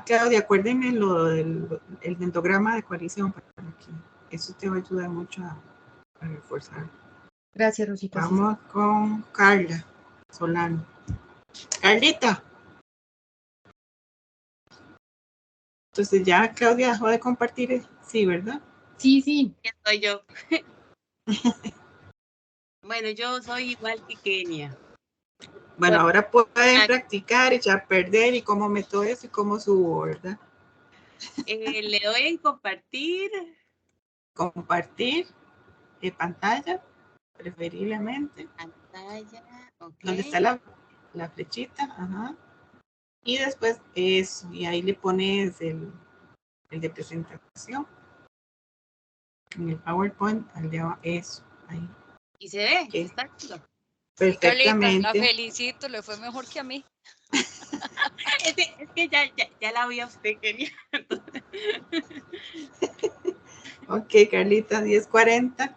Claudia, acuérdeme el dendograma de coalición, para que eso te va a ayudar mucho a reforzar.
Gracias, Rosita.
Vamos con Carla Solano. Carlita. Entonces ya Claudia dejó de compartir, sí, ¿verdad?
Sí, sí.
Soy yo. Bueno, yo soy igual que Kenia.
Bueno, ahora pueden practicar, echar a perder y cómo meto eso y cómo subo, ¿verdad?
Le doy en compartir.
Compartir pantalla, preferiblemente.
Pantalla, ok.
Donde está la flechita, ajá. Y después eso, y ahí le pones el de presentación. En el PowerPoint, al de abajo, eso, ahí.
¿Y se ve?
Okay.
¿Está viendo?
Perfectamente.
Carlita, la felicito, le fue mejor que a mí.
es que ya la vi a usted, Kenia.
Ok, Carlita, 10:40.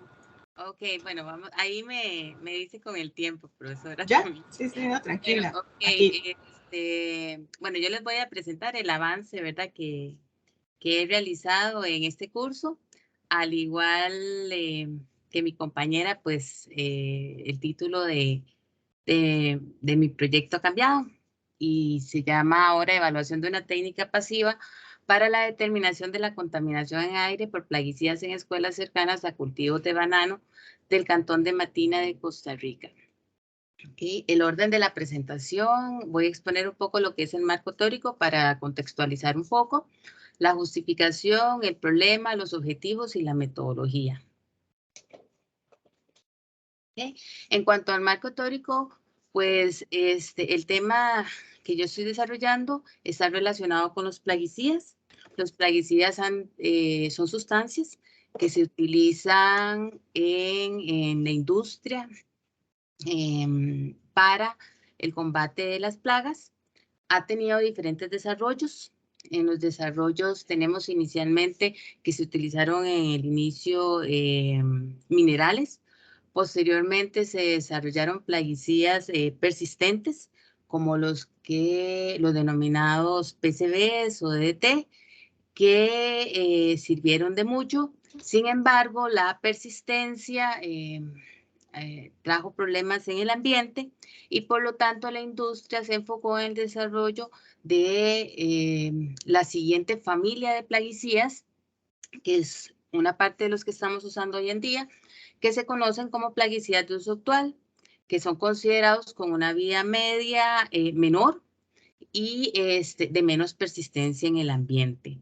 Ok, bueno, vamos, ahí me dice con el tiempo, profesora.
¿Ya? Sí, no, tranquila.
Bueno, ok,
aquí.
Bueno, yo les voy a presentar el avance, ¿verdad? Que he realizado en este curso, al igual que mi compañera, pues el título de mi proyecto ha cambiado y se llama ahora Evaluación de una técnica pasiva para la determinación de la contaminación en aire por plaguicidas en escuelas cercanas a cultivos de banano del Cantón de Matina de Costa Rica. Okay. El orden de la presentación, voy a exponer un poco lo que es el marco teórico para contextualizar un poco, la justificación, el problema, los objetivos y la metodología. Okay. En cuanto al marco teórico, pues el tema que yo estoy desarrollando está relacionado con los plaguicidas. Los plaguicidas son sustancias que se utilizan en la industria para el combate de las plagas. Ha tenido diferentes desarrollos. En los desarrollos tenemos inicialmente que se utilizaron en el inicio minerales. Posteriormente se desarrollaron plaguicidas persistentes como los denominados PCBs o DDT, que sirvieron de mucho. Sin embargo, la persistencia trajo problemas en el ambiente y por lo tanto la industria se enfocó en el desarrollo de la siguiente familia de plaguicidas, que es una parte de los que estamos usando hoy en día, que se conocen como plaguicidas de uso actual, que son considerados con una vida media menor y de menos persistencia en el ambiente.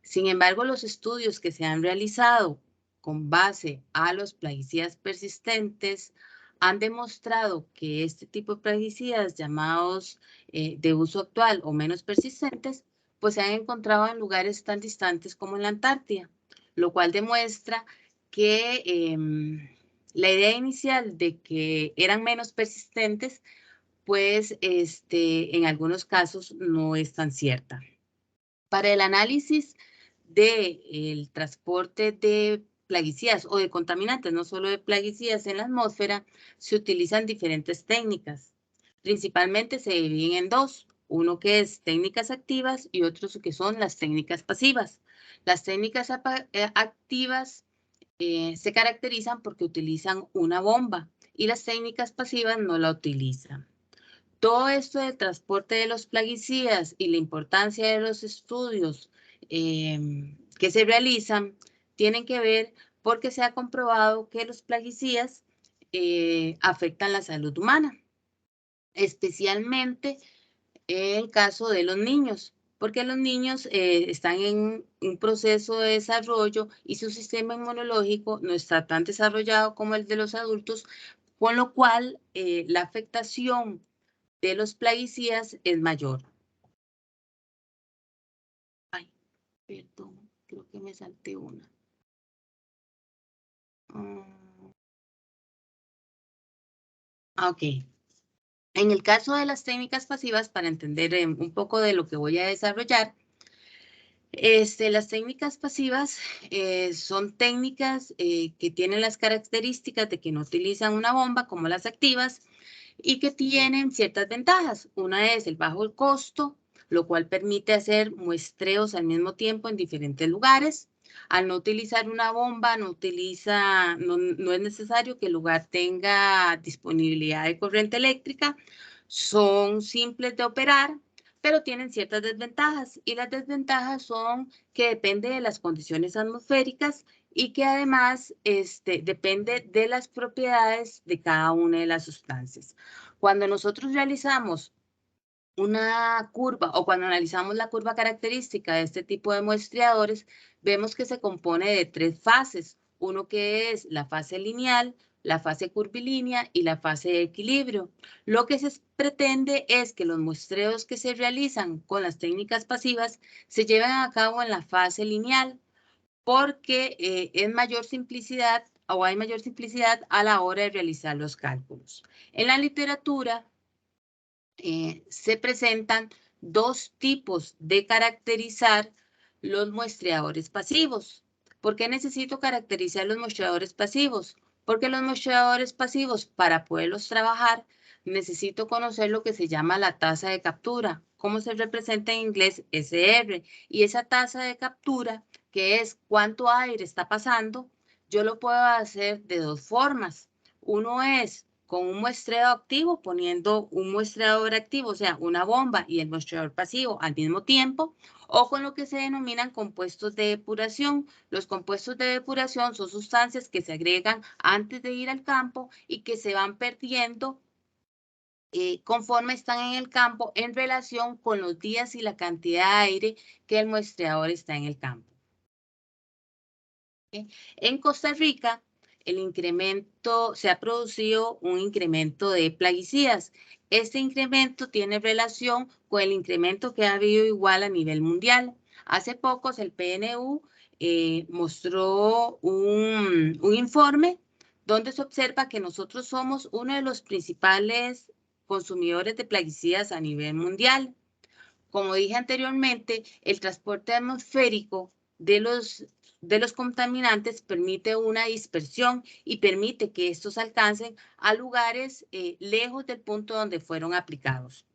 Sin embargo, los estudios que se han realizado con base a los plaguicidas persistentes han demostrado que este tipo de plaguicidas llamados de uso actual o menos persistentes, pues se han encontrado en lugares tan distantes como en la Antártida, lo cual demuestra que la idea inicial de que eran menos persistentes, pues en algunos casos no es tan cierta. Para el análisis del transporte de plaguicidas o de contaminantes, no solo de plaguicidas en la atmósfera, se utilizan diferentes técnicas. Principalmente se dividen en dos, uno que es técnicas activas y otros que son las técnicas pasivas. Las técnicas activas se caracterizan porque utilizan una bomba y las técnicas pasivas no la utilizan. Todo esto del transporte de los plaguicidas y la importancia de los estudios que se realizan tienen que ver porque se ha comprobado que los plaguicidas afectan la salud humana, especialmente en el caso de los niños, porque los niños están en un proceso de desarrollo y su sistema inmunológico no está tan desarrollado como el de los adultos, con lo cual la afectación de los plaguicidas es mayor. Ay, perdón, creo que me salté una. Ok. En el caso de las técnicas pasivas, para entender un poco de lo que voy a desarrollar, las técnicas pasivas son técnicas que tienen las características de que no utilizan una bomba como las activas y que tienen ciertas ventajas. Una es el bajo costo, lo cual permite hacer muestreos al mismo tiempo en diferentes lugares. Al no utilizar una bomba, no es necesario que el lugar tenga disponibilidad de corriente eléctrica. Son simples de operar, pero tienen ciertas desventajas. Y las desventajas son que depende de las condiciones atmosféricas y que además depende de las propiedades de cada una de las sustancias. Cuando nosotros realizamos una curva o cuando analizamos la curva característica de este tipo de muestreadores, vemos que se compone de tres fases. Uno que es la fase lineal, la fase curvilínea y la fase de equilibrio. Lo que se pretende es que los muestreos que se realizan con las técnicas pasivas se lleven a cabo en la fase lineal, porque es mayor simplicidad o hay mayor simplicidad a la hora de realizar los cálculos. En la literatura se presentan dos tipos de caracterizar los muestreadores pasivos. ¿Por qué necesito caracterizar los muestreadores pasivos? Porque los muestreadores pasivos, para poderlos trabajar, necesito conocer lo que se llama la tasa de captura, como se representa en inglés SR. Y esa tasa de captura, que es cuánto aire está pasando, yo lo puedo hacer de dos formas. Uno es con un muestreo activo, poniendo un muestreador activo, o sea, una bomba y el muestreador pasivo al mismo tiempo, o con lo que se denominan compuestos de depuración. Los compuestos de depuración son sustancias que se agregan antes de ir al campo y que se van perdiendo conforme están en el campo en relación con los días y la cantidad de aire que el muestreador está en el campo. En Costa Rica, se ha producido un incremento de plaguicidas. Este incremento tiene relación con el incremento que ha habido igual a nivel mundial. Hace poco el PNU mostró un informe donde se observa que nosotros somos uno de los principales consumidores de plaguicidas a nivel mundial. Como dije anteriormente, el transporte atmosférico de los contaminantes permite una dispersión y permite que estos alcancen a lugares lejos del punto donde fueron aplicados.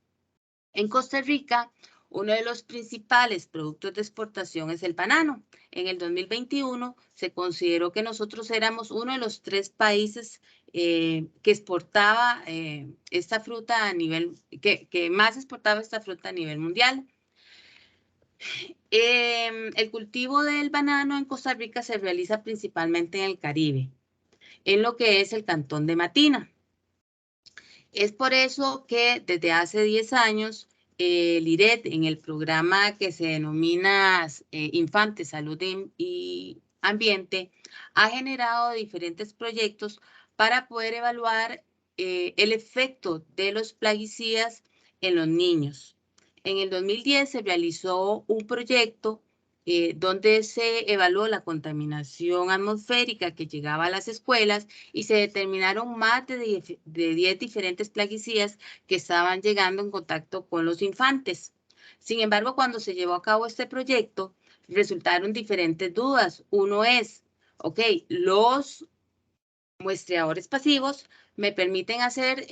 En Costa Rica, uno de los principales productos de exportación es el banano. En el 2021 se consideró que nosotros éramos uno de los 3 países que exportaba esta fruta a nivel, que más exportaba esta fruta a nivel mundial. El cultivo del banano en Costa Rica se realiza principalmente en el Caribe, en lo que es el cantón de Matina. Es por eso que desde hace 10 años el IRED, en el programa que se denomina Infantes, Salud y Ambiente, ha generado diferentes proyectos para poder evaluar el efecto de los plaguicidas en los niños. En el 2010 se realizó un proyecto donde se evaluó la contaminación atmosférica que llegaba a las escuelas y se determinaron más de 10 diferentes plaguicidas que estaban llegando en contacto con los infantes. Sin embargo, cuando se llevó a cabo este proyecto, resultaron diferentes dudas. Uno es, ok, los muestreadores pasivos me permiten hacer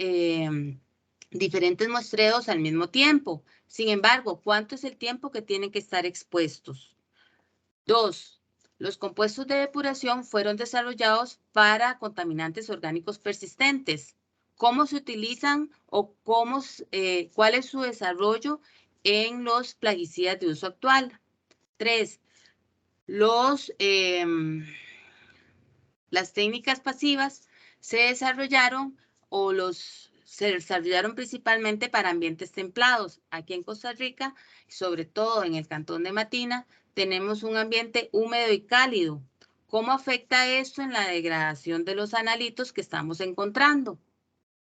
diferentes muestreos al mismo tiempo. Sin embargo, ¿cuánto es el tiempo que tienen que estar expuestos? 2. Los compuestos de depuración fueron desarrollados para contaminantes orgánicos persistentes. ¿Cómo se utilizan o cuál es su desarrollo en los plaguicidas de uso actual? 3. Las técnicas pasivas se desarrollaron principalmente para ambientes templados. Aquí en Costa Rica, sobre todo en el cantón de Matina, tenemos un ambiente húmedo y cálido. ¿Cómo afecta esto en la degradación de los analitos que estamos encontrando?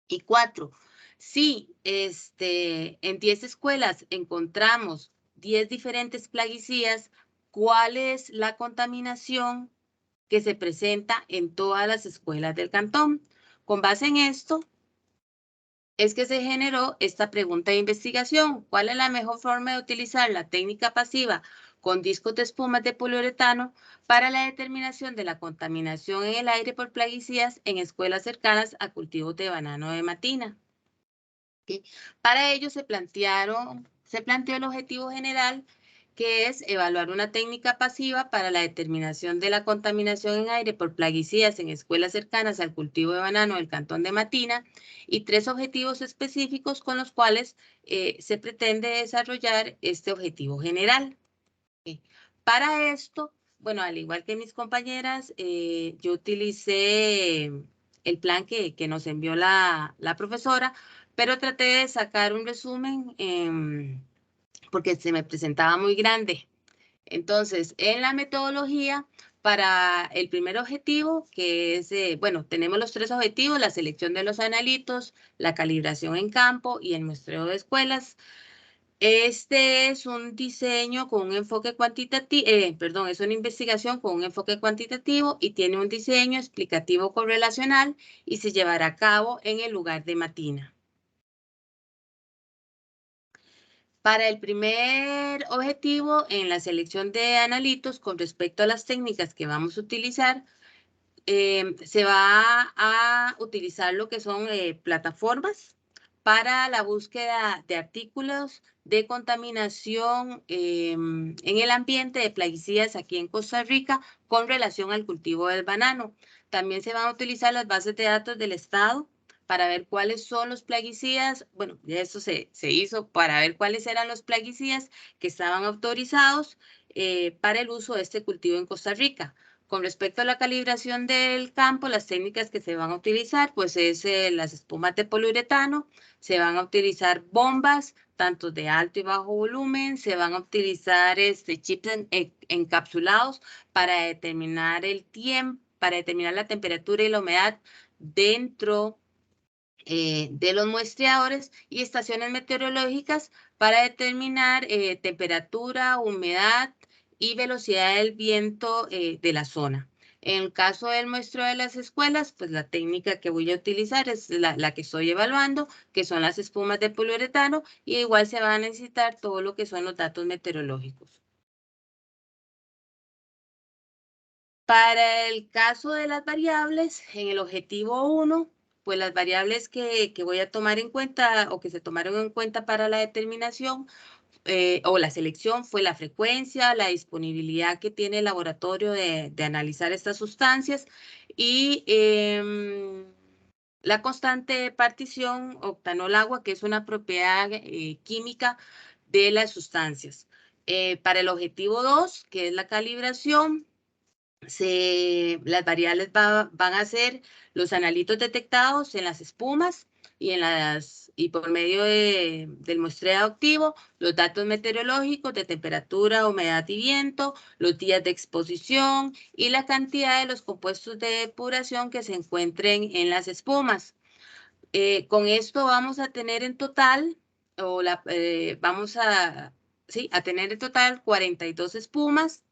Y 4, si en 10 escuelas encontramos 10 diferentes plaguicidas, ¿cuál es la contaminación que se presenta en todas las escuelas del cantón? Con base en esto, es que se generó esta pregunta de investigación. ¿Cuál es la mejor forma de utilizar la técnica pasiva con discos de espumas de poliuretano para la determinación de la contaminación en el aire por plaguicidas en escuelas cercanas a cultivos de banano de Matina? ¿Sí? Para ello se planteó el objetivo general, que es evaluar una técnica pasiva para la determinación de la contaminación en aire por plaguicidas en escuelas cercanas al cultivo de banano del cantón de Matina, y 3 objetivos específicos con los cuales se pretende desarrollar este objetivo general. Para esto, bueno, al igual que mis compañeras, yo utilicé el plan que nos envió la profesora, pero traté de sacar un resumen porque se me presentaba muy grande. Entonces, en la metodología, para el primer objetivo, que es, bueno, tenemos los 3 objetivos: la selección de los analitos, la calibración en campo y el muestreo de escuelas. Este es un diseño con un enfoque cuantitativo, es una investigación con un enfoque cuantitativo y tiene un diseño explicativo correlacional y se llevará a cabo en el lugar de Matina. Para el primer objetivo, en la selección de analitos con respecto a las técnicas que vamos a utilizar, se va a utilizar lo que son plataformas para la búsqueda de artículos de contaminación en el ambiente de plaguicidas aquí en Costa Rica con relación al cultivo del banano. También se van a utilizar las bases de datos del Estado para ver cuáles son los plaguicidas. Bueno, ya eso se hizo para ver cuáles eran los plaguicidas que estaban autorizados para el uso de este cultivo en Costa Rica. Con respecto a la calibración del campo, las técnicas que se van a utilizar, pues es las espumas de poliuretano, se van a utilizar bombas, tanto de alto y bajo volumen, se van a utilizar chips encapsulados para determinar el tiempo, para determinar la temperatura y la humedad dentro de los muestreadores, y estaciones meteorológicas para determinar temperatura, humedad y velocidad del viento de la zona. En el caso del muestreo de las escuelas, pues la técnica que voy a utilizar es la que estoy evaluando, que son las espumas de poliuretano, y igual se va a necesitar todo lo que son los datos meteorológicos. Para el caso de las variables, en el objetivo 1, pues las variables que voy a tomar en cuenta o que se tomaron en cuenta para la determinación o la selección fue la frecuencia, la disponibilidad que tiene el laboratorio de analizar estas sustancias y la constante partición octanol-agua, que es una propiedad química de las sustancias. Para el objetivo 2, que es la calibración, las variables van a ser los analitos detectados en las espumas y por medio del muestreo activo, los datos meteorológicos de temperatura, humedad y viento, los días de exposición y la cantidad de los compuestos de depuración que se encuentren en las espumas. Con esto vamos a tener en total, a tener en total 42 espumas,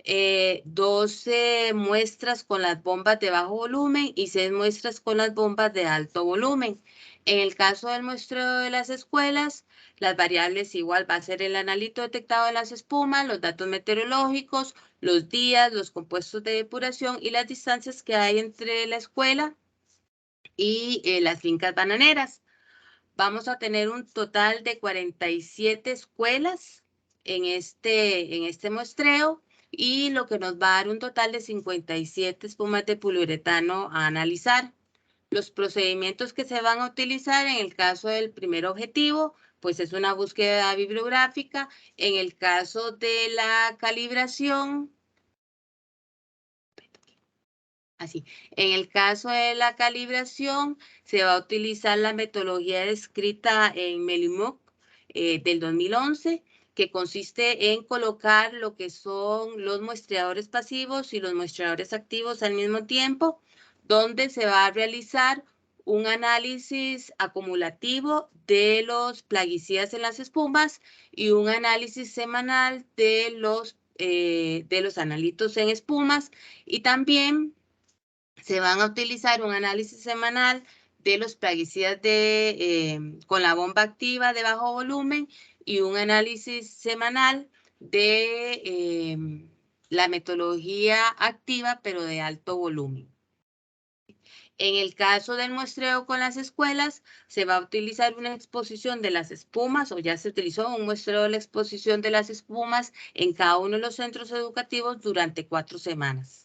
12 muestras con las bombas de bajo volumen y 6 muestras con las bombas de alto volumen. En el caso del muestreo de las escuelas, las variables igual va a ser el analito detectado en las espumas, los datos meteorológicos, los días, los compuestos de depuración y las distancias que hay entre la escuela y las fincas bananeras. Vamos a tener un total de 47 escuelas en este muestreo y lo que nos va a dar un total de 57 espumas de poliuretano a analizar. Los procedimientos que se van a utilizar en el caso del primer objetivo, pues es una búsqueda bibliográfica. En el caso de la calibración, en el caso de la calibración, se va a utilizar la metodología descrita en Melimuk del 2011, que consiste en colocar lo que son los muestreadores pasivos y los muestreadores activos al mismo tiempo, donde se va a realizar un análisis acumulativo de los plaguicidas en las espumas y un análisis semanal de los analitos en espumas, y también se van a utilizar un análisis semanal de los plaguicidas con la bomba activa de bajo volumen y un análisis semanal de la metodología activa, pero de alto volumen. En el caso del muestreo con las escuelas, se va a utilizar una exposición de las espumas, o ya se utilizó un muestreo de la exposición de las espumas en cada uno de los centros educativos durante 4 semanas.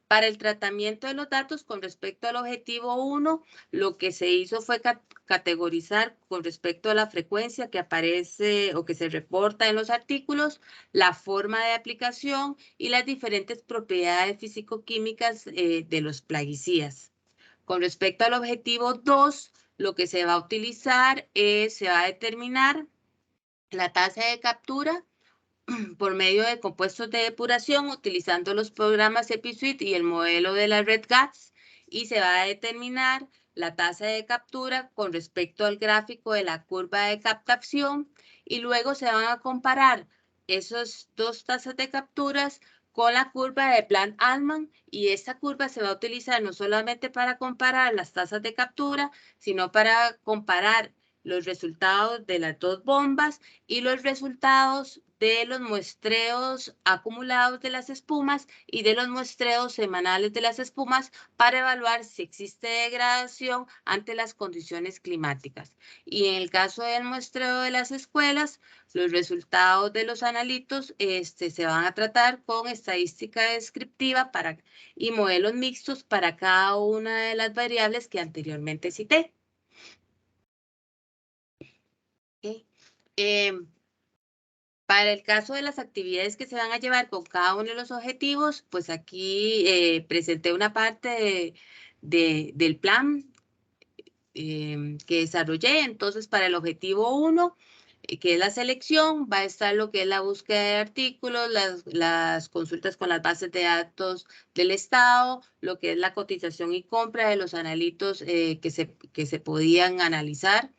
Para el tratamiento de los datos con respecto al objetivo 1, lo que se hizo fue categorizar con respecto a la frecuencia que aparece o que se reporta en los artículos, la forma de aplicación y las diferentes propiedades físico-químicas de los plaguicidas. Con respecto al objetivo 2, lo que se va a utilizar se va a determinar la tasa de captura por medio de compuestos de depuración utilizando los programas EpiSuite y el modelo de la red GATS, y se va a determinar la tasa de captura con respecto al gráfico de la curva de captación, y luego se van a comparar esas dos tasas de capturas con la curva de Plant-Altman, y esta curva se va a utilizar no solamente para comparar las tasas de captura, sino para comparar los resultados de las dos bombas y los resultados de los muestreos acumulados de las espumas y de los muestreos semanales de las espumas para evaluar si existe degradación ante las condiciones climáticas. Y en el caso del muestreo de las escuelas, los resultados de los analitos se van a tratar con estadística descriptiva y modelos mixtos para cada una de las variables que anteriormente cité. Okay. Para el caso de las actividades que se van a llevar con cada uno de los objetivos, pues aquí presenté una parte del plan que desarrollé. Entonces, para el objetivo 1, que es la selección, va a estar lo que es la búsqueda de artículos, las consultas con las bases de datos del Estado, lo que es la cotización y compra de los analitos que se podían analizar,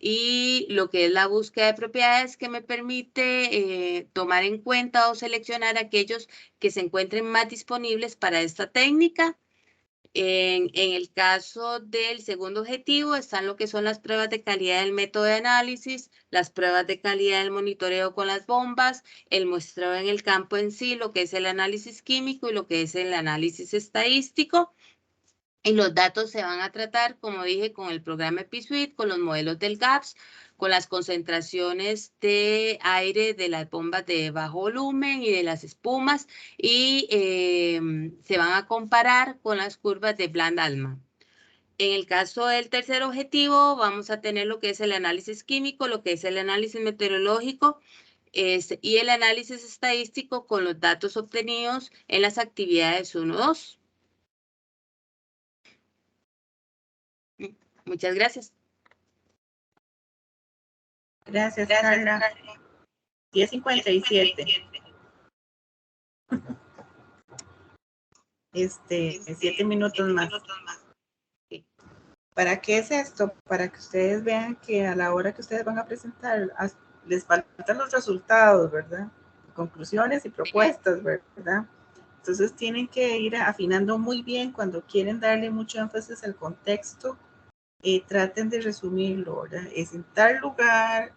y lo que es la búsqueda de propiedades, que me permite tomar en cuenta o seleccionar aquellos que se encuentren más disponibles para esta técnica. En el caso del segundo objetivo están lo que son las pruebas de calidad del método de análisis, las pruebas de calidad del monitoreo con las bombas, el muestreo en el campo en sí, lo que es el análisis químico y lo que es el análisis estadístico. Y los datos se van a tratar, como dije, con el programa EpiSuite, con los modelos del GAPS, con las concentraciones de aire de las bombas de bajo volumen y de las espumas, y se van a comparar con las curvas de Plant-Altman. En el caso del tercer objetivo, vamos a tener lo que es el análisis químico, lo que es el análisis meteorológico, y el análisis estadístico con los datos obtenidos en las actividades 1-2. Muchas gracias.
Gracias, Carla. 10:57. 7 minutos más. ¿Para qué es esto? Para que ustedes vean que a la hora que ustedes van a presentar, les faltan los resultados, ¿verdad? Conclusiones y propuestas, ¿verdad? Entonces tienen que ir afinando muy bien cuando quieren darle mucho énfasis al contexto. Traten de resumirlo, ¿verdad? Es en tal lugar,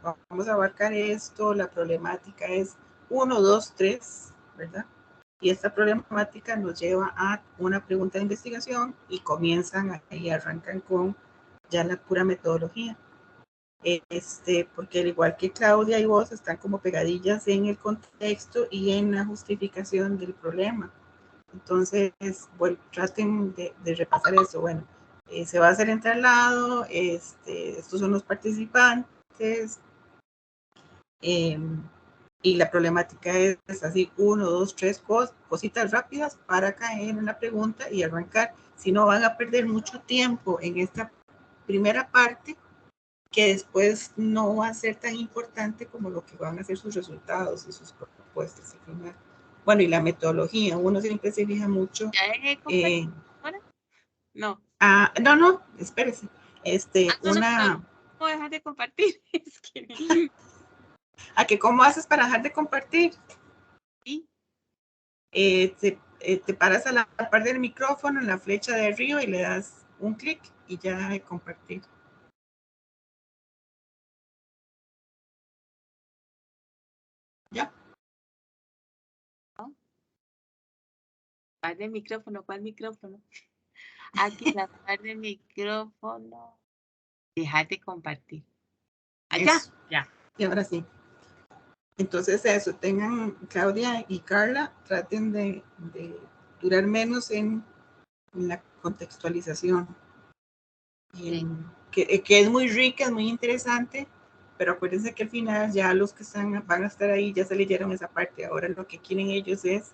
vamos a abarcar esto, la problemática es 1, 2, 3, ¿verdad? Y esta problemática nos lleva a una pregunta de investigación y comienzan ahí, arrancan con ya la pura metodología. Porque al igual que Claudia y vos están como pegadillas en el contexto y en la justificación del problema. Entonces, bueno, traten de repasar eso. Bueno, se va a hacer en traslado, estos son los participantes, y la problemática es así, 1, 2, 3 cositas rápidas para caer en la pregunta y arrancar. Si no, van a perder mucho tiempo en esta primera parte, que después no va a ser tan importante como lo que van a ser sus resultados y sus propuestas al final. Bueno, y la metodología, uno siempre se fija mucho.
No.
No, espérese.
No puedo dejar de compartir. Es que...
¿A que cómo haces para dejar de compartir?
Sí.
Te paras a la par del micrófono en la flecha de arriba y le das un clic y ya de compartir. ¿Ya?
¿No? Par del micrófono, ¿cuál micrófono? Aquí la par del micrófono. Dejar de compartir. Allá.
Eso. Ya. Y ahora sí. Entonces eso, tengan, Claudia y Carla, traten de durar menos en la contextualización. Que es muy rica, es muy interesante, pero acuérdense que al final ya los que van a estar ahí ya se leyeron esa parte. Ahora lo que quieren ellos es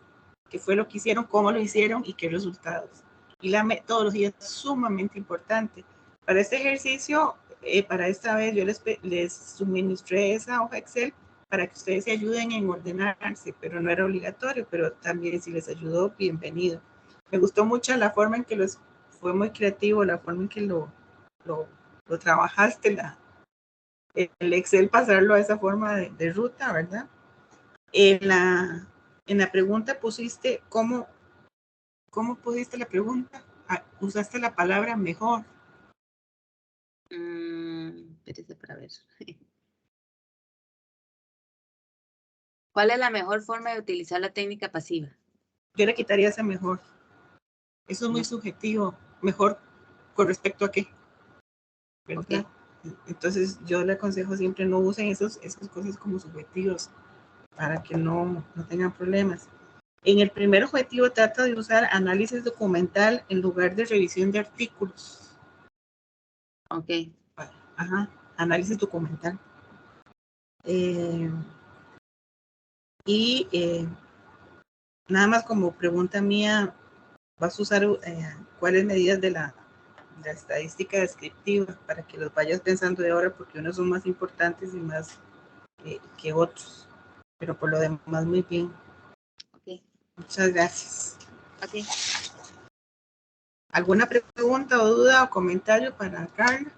qué fue lo que hicieron, cómo lo hicieron y qué resultados. Y la metodología es sumamente importante. Para este ejercicio, para esta vez yo les suministré esa hoja Excel para que ustedes se ayuden en ordenarse, pero no era obligatorio, pero también si les ayudó, bienvenido. Me gustó mucho la forma en que fue muy creativo, la forma en que lo trabajaste, el Excel, pasarlo a esa forma de ruta, ¿verdad? En la pregunta pusiste, ¿cómo pusiste la pregunta? Usaste la palabra mejor.
Espérese para ver. ¿Cuál es la mejor forma de utilizar la técnica pasiva?
Yo le quitaría ese mejor. Eso es muy subjetivo. Mejor con respecto a qué, ¿verdad? Okay. Entonces yo le aconsejo siempre no usen esas cosas como subjetivos para que no tengan problemas. En el primer objetivo trata de usar análisis documental en lugar de revisión de artículos.
Ok.
Ajá, análisis documental. Nada más como pregunta mía, vas a usar cuáles medidas de la estadística descriptiva para que los vayas pensando de ahora, porque unos son más importantes y más que otros, pero por lo demás muy bien.
Okay.
Muchas gracias.
Okay.
¿Alguna pregunta o duda o comentario para Carla?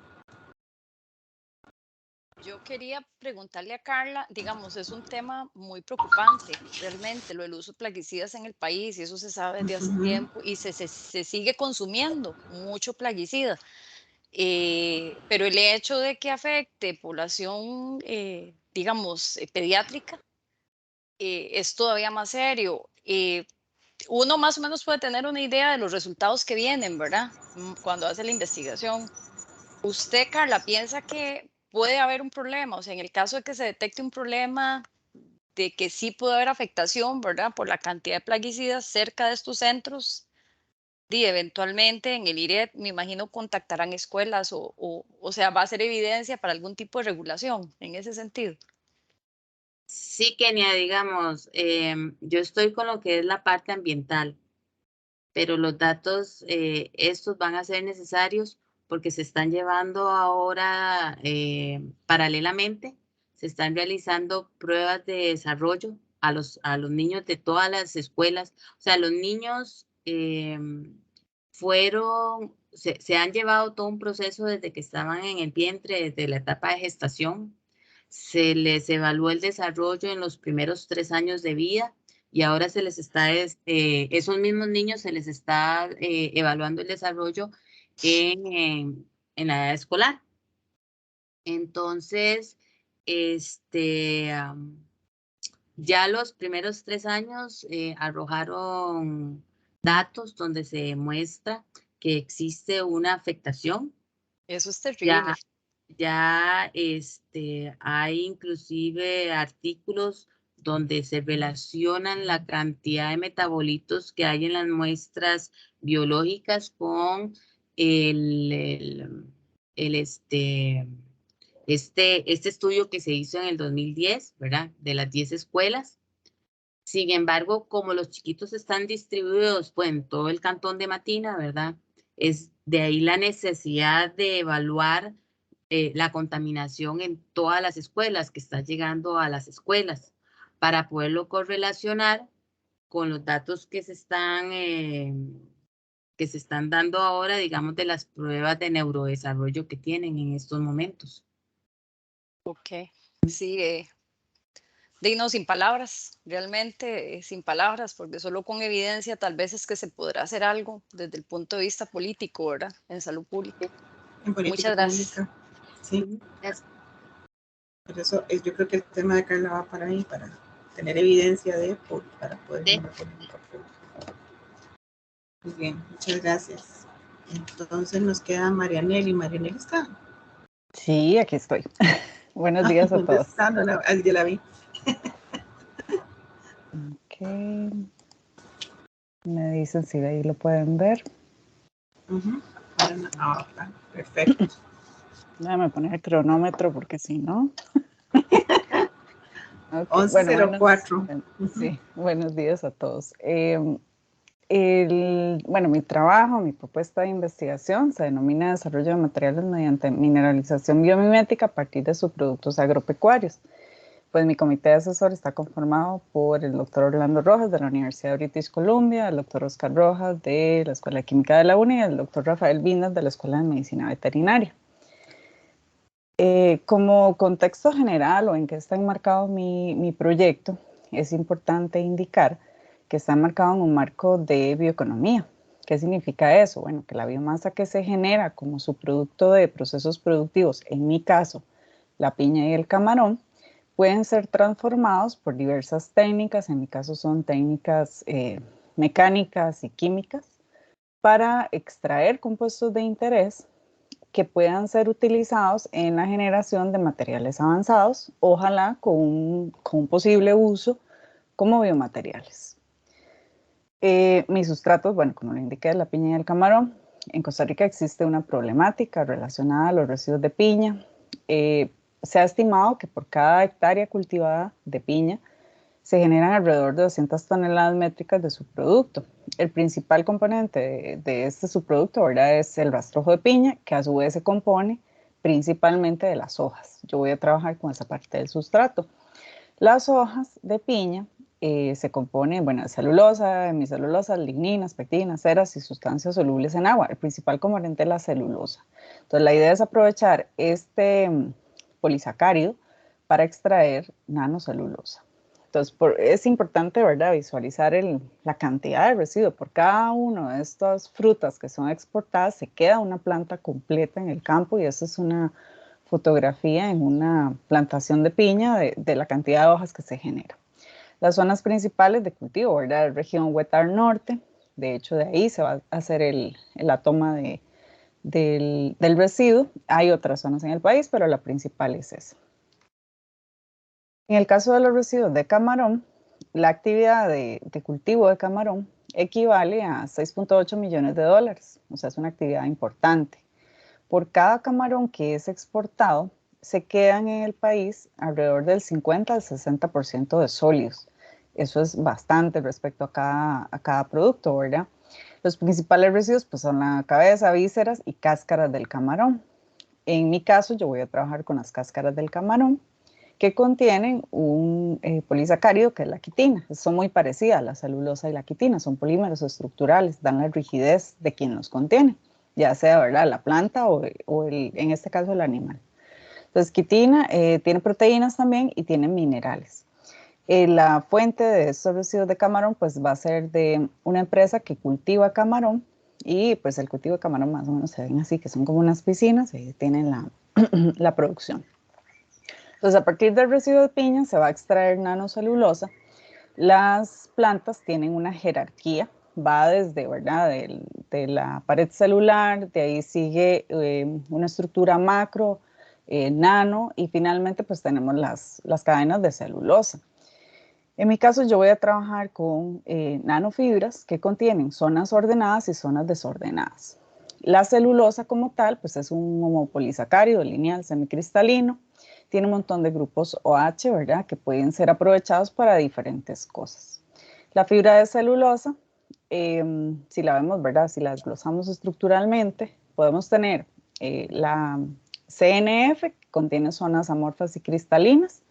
Yo quería preguntarle a Carla, digamos, es un tema muy preocupante, realmente, lo del uso de plaguicidas en el país, y eso se sabe desde hace tiempo, y se sigue consumiendo mucho plaguicida. Pero el hecho de que afecte población, digamos, pediátrica, es todavía más serio. Uno más o menos puede tener una idea de los resultados que vienen, ¿verdad? Cuando hace la investigación. ¿Usted, Carla, piensa que puede haber un problema? O sea, en el caso de que se detecte un problema de que sí puede haber afectación, ¿verdad? Por la cantidad de plaguicidas cerca de estos centros, y eventualmente en el IRED, me imagino, contactarán escuelas o sea, va a ser evidencia para algún tipo de regulación en ese sentido.
Sí, Kenia, digamos, yo estoy con lo que es la parte ambiental, pero los datos, estos van a ser necesarios porque se están llevando ahora paralelamente, se están realizando pruebas de desarrollo a los niños de todas las escuelas. O sea, los niños se han llevado todo un proceso desde que estaban en el vientre, desde la etapa de gestación. Se les evaluó el desarrollo en los primeros 3 años de vida y ahora se les está, esos mismos niños se les está evaluando el desarrollo en la edad escolar. Entonces, ya los primeros 3 años arrojaron datos donde se demuestra que existe una afectación.
Eso es terrible.
Ya hay inclusive artículos donde se relacionan la cantidad de metabolitos que hay en las muestras biológicas con este estudio que se hizo en el 2010, ¿verdad? De las 10 escuelas. Sin embargo, como los chiquitos están distribuidos pues, en todo el cantón de Matina, ¿verdad? Es de ahí la necesidad de evaluar la contaminación en todas las escuelas, que está llegando a las escuelas, para poderlo correlacionar con los datos que se están dando ahora, digamos, de las pruebas de neurodesarrollo que tienen en estos momentos.
Ok, sí, digno sin palabras, realmente sin palabras, porque solo con evidencia tal vez es que se podrá hacer algo desde el punto de vista político, ¿verdad? En salud pública.
En política
Muchas gracias.
pública. Sí.
Gracias.
Por eso yo creo que el tema de Carla va para ahí, para tener evidencia para poder
Sí.
hacer política pública. Muy bien, muchas gracias. Entonces nos queda Marianela. ¿Marianela está?
Sí, aquí estoy. Buenos días a
¿Dónde
todos.
está? No ya la vi.
Ok. Me dicen si ahí lo pueden ver.
Perfecto.
Déjame poner el cronómetro porque si no. Okay.
11:04.
Sí, buenos días a todos. Mi trabajo, mi propuesta de investigación se denomina desarrollo de materiales mediante mineralización biomimética a partir de subproductos agropecuarios. Pues mi comité de asesor está conformado por el doctor Orlando Rojas de la Universidad de British Columbia, el doctor Oscar Rojas de la Escuela de Química de la UNI y el doctor Rafael Vindas de la Escuela de Medicina Veterinaria. Como contexto general o en qué está enmarcado mi proyecto, es importante indicar que está enmarcado en un marco de bioeconomía. ¿Qué significa eso? Bueno, que la biomasa que se genera como subproducto de procesos productivos, en mi caso, la piña y el camarón, pueden ser transformados por diversas técnicas, en mi caso son técnicas mecánicas y químicas, para extraer compuestos de interés que puedan ser utilizados en la generación de materiales avanzados, ojalá con un posible uso como biomateriales. Mis sustratos, bueno, como lo indiqué, la piña y el camarón. En Costa Rica existe una problemática relacionada a los residuos de piña. Se ha estimado que por cada hectárea cultivada de piña se generan alrededor de 200 toneladas métricas de subproducto. El principal componente de este subproducto, ¿verdad?, es el rastrojo de piña, que a su vez se compone principalmente de las hojas. Yo voy a trabajar con esa parte del sustrato. Las hojas de piña se componen, de celulosa, hemicelulosa, ligninas, pectinas, ceras y sustancias solubles en agua. El principal componente es la celulosa. Entonces, la idea es aprovechar este polisacárido para extraer nanocelulosa. Entonces, es importante, ¿verdad?, visualizar la cantidad de residuo. Por cada una de estas frutas que son exportadas, se queda una planta completa en el campo y esa es una fotografía en una plantación de piña de la cantidad de hojas que se genera. Las zonas principales de cultivo, ¿verdad?, región Huetar Norte, de hecho de ahí se va a hacer la toma del residuo. Hay otras zonas en el país, pero la principal es esa. En el caso de los residuos de camarón, la actividad de cultivo de camarón equivale a 6.8 millones de dólares, o sea, es una actividad importante. Por cada camarón que es exportado, se quedan en el país alrededor del 50 al 60% de sólidos. Eso es bastante respecto a cada producto, ¿verdad? Los principales residuos pues, son la cabeza, vísceras y cáscaras del camarón. En mi caso, yo voy a trabajar con las cáscaras del camarón, que contienen un polisacárido que es la quitina. Son muy parecidas, la celulosa y la quitina, son polímeros estructurales, dan la rigidez de quien los contiene, ya sea, ¿verdad?, la planta o en este caso el animal. Entonces, quitina tiene proteínas también y tiene minerales. La fuente de estos residuos de camarón pues va a ser de una empresa que cultiva camarón, y pues el cultivo de camarón más o menos se ven así, que son como unas piscinas y tienen la producción. Entonces, a partir del residuo de piña se va a extraer nanocelulosa. Las plantas tienen una jerarquía, va desde, ¿verdad?, de la pared celular, de ahí sigue una estructura macro, nano, y finalmente pues tenemos las cadenas de celulosa. En mi caso yo voy a trabajar con nanofibras que contienen zonas ordenadas y zonas desordenadas. La celulosa como tal pues es un homopolisacárido lineal semicristalino, tiene un montón de grupos OH, ¿verdad?, que pueden ser aprovechados para diferentes cosas. La fibra de celulosa, si la vemos, ¿verdad?, si la desglosamos estructuralmente, podemos tener la CNF, que contiene zonas amorfas y cristalinas,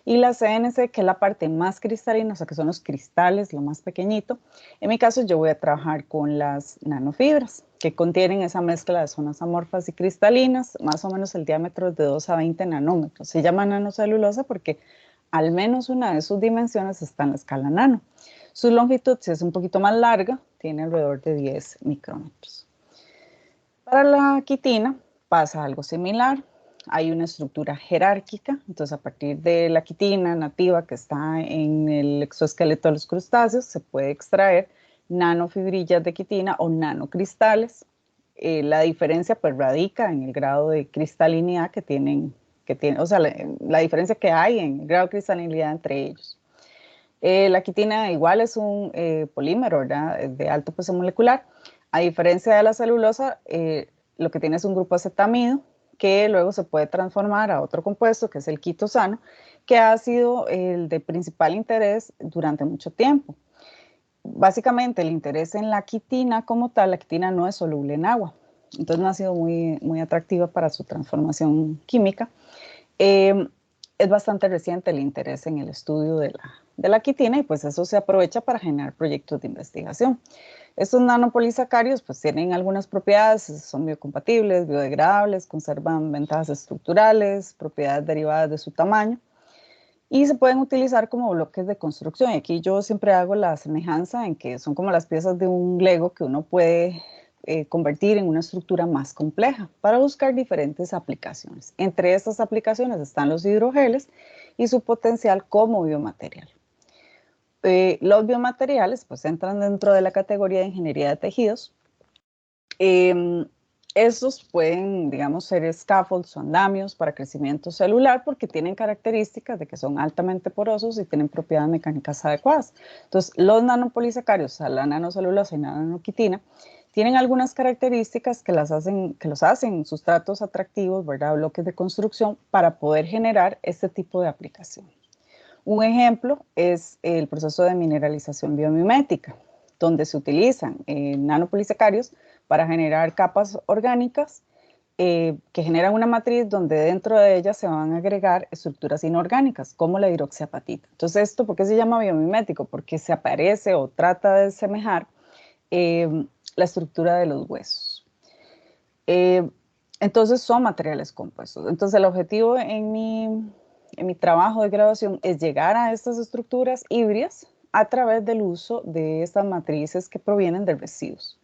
y la CNC, que es la parte más cristalina, o sea, que son los cristales, lo más pequeñito. En mi caso, yo voy a trabajar con las nanofibras, que contienen esa mezcla de zonas amorfas y cristalinas, más o menos el diámetro de 2 a 20 nanómetros. Se llama nanocelulosa porque al menos una de sus dimensiones está en la escala nano. Su longitud, si es un poquito más larga, tiene alrededor de 10 micrómetros. Para la quitina pasa algo similar. Hay una estructura jerárquica, entonces a partir de la quitina nativa que está en el exoesqueleto de los crustáceos se puede extraer nanofibrillas de quitina o nanocristales. La diferencia pues radica en el grado de cristalinidad que tienen, o sea, la diferencia que hay en el grado de cristalinidad entre ellos. La quitina igual es un polímero, ¿verdad?, de alto peso molecular. A diferencia de la celulosa, lo que tiene es un grupo acetamido, que luego se puede transformar a otro compuesto, que es el quitosano, que ha sido el de principal interés durante mucho tiempo. Básicamente, el interés en la quitina como tal, la quitina no es soluble en agua, entonces no ha sido muy atractiva para su transformación química. Es bastante reciente el interés en el estudio de la quitina y pues eso se aprovecha para generar proyectos de investigación. Estos nanopolisacáridos pues tienen algunas propiedades, son biocompatibles, biodegradables, conservan ventajas estructurales, propiedades derivadas de su tamaño y se pueden utilizar como bloques de construcción. Y aquí yo siempre hago la semejanza en que son como las piezas de un Lego que uno puede convertir en una estructura más compleja para buscar diferentes aplicaciones. Entre estas aplicaciones están los hidrogeles y su potencial como biomaterial. Los biomateriales pues entran dentro de la categoría de ingeniería de tejidos. Estos pueden, digamos, ser scaffolds o andamios para crecimiento celular porque tienen características de que son altamente porosos y tienen propiedades mecánicas adecuadas. Entonces, los nanopolisacáridos, o sea, la nanocelulosa y la nanoquitina, tienen algunas características que los hacen sustratos atractivos, ¿verdad?, bloques de construcción para poder generar este tipo de aplicación. Un ejemplo es el proceso de mineralización biomimética, donde se utilizan nanopolisacáridos para generar capas orgánicas que generan una matriz donde dentro de ellas se van a agregar estructuras inorgánicas, como la hidroxiapatita. Entonces, ¿esto por qué se llama biomimético? Porque se aparece o trata de semejar la estructura de los huesos. Entonces, son materiales compuestos. Entonces, el objetivo en mi trabajo de graduación es llegar a estas estructuras híbridas a través del uso de estas matrices que provienen de residuos.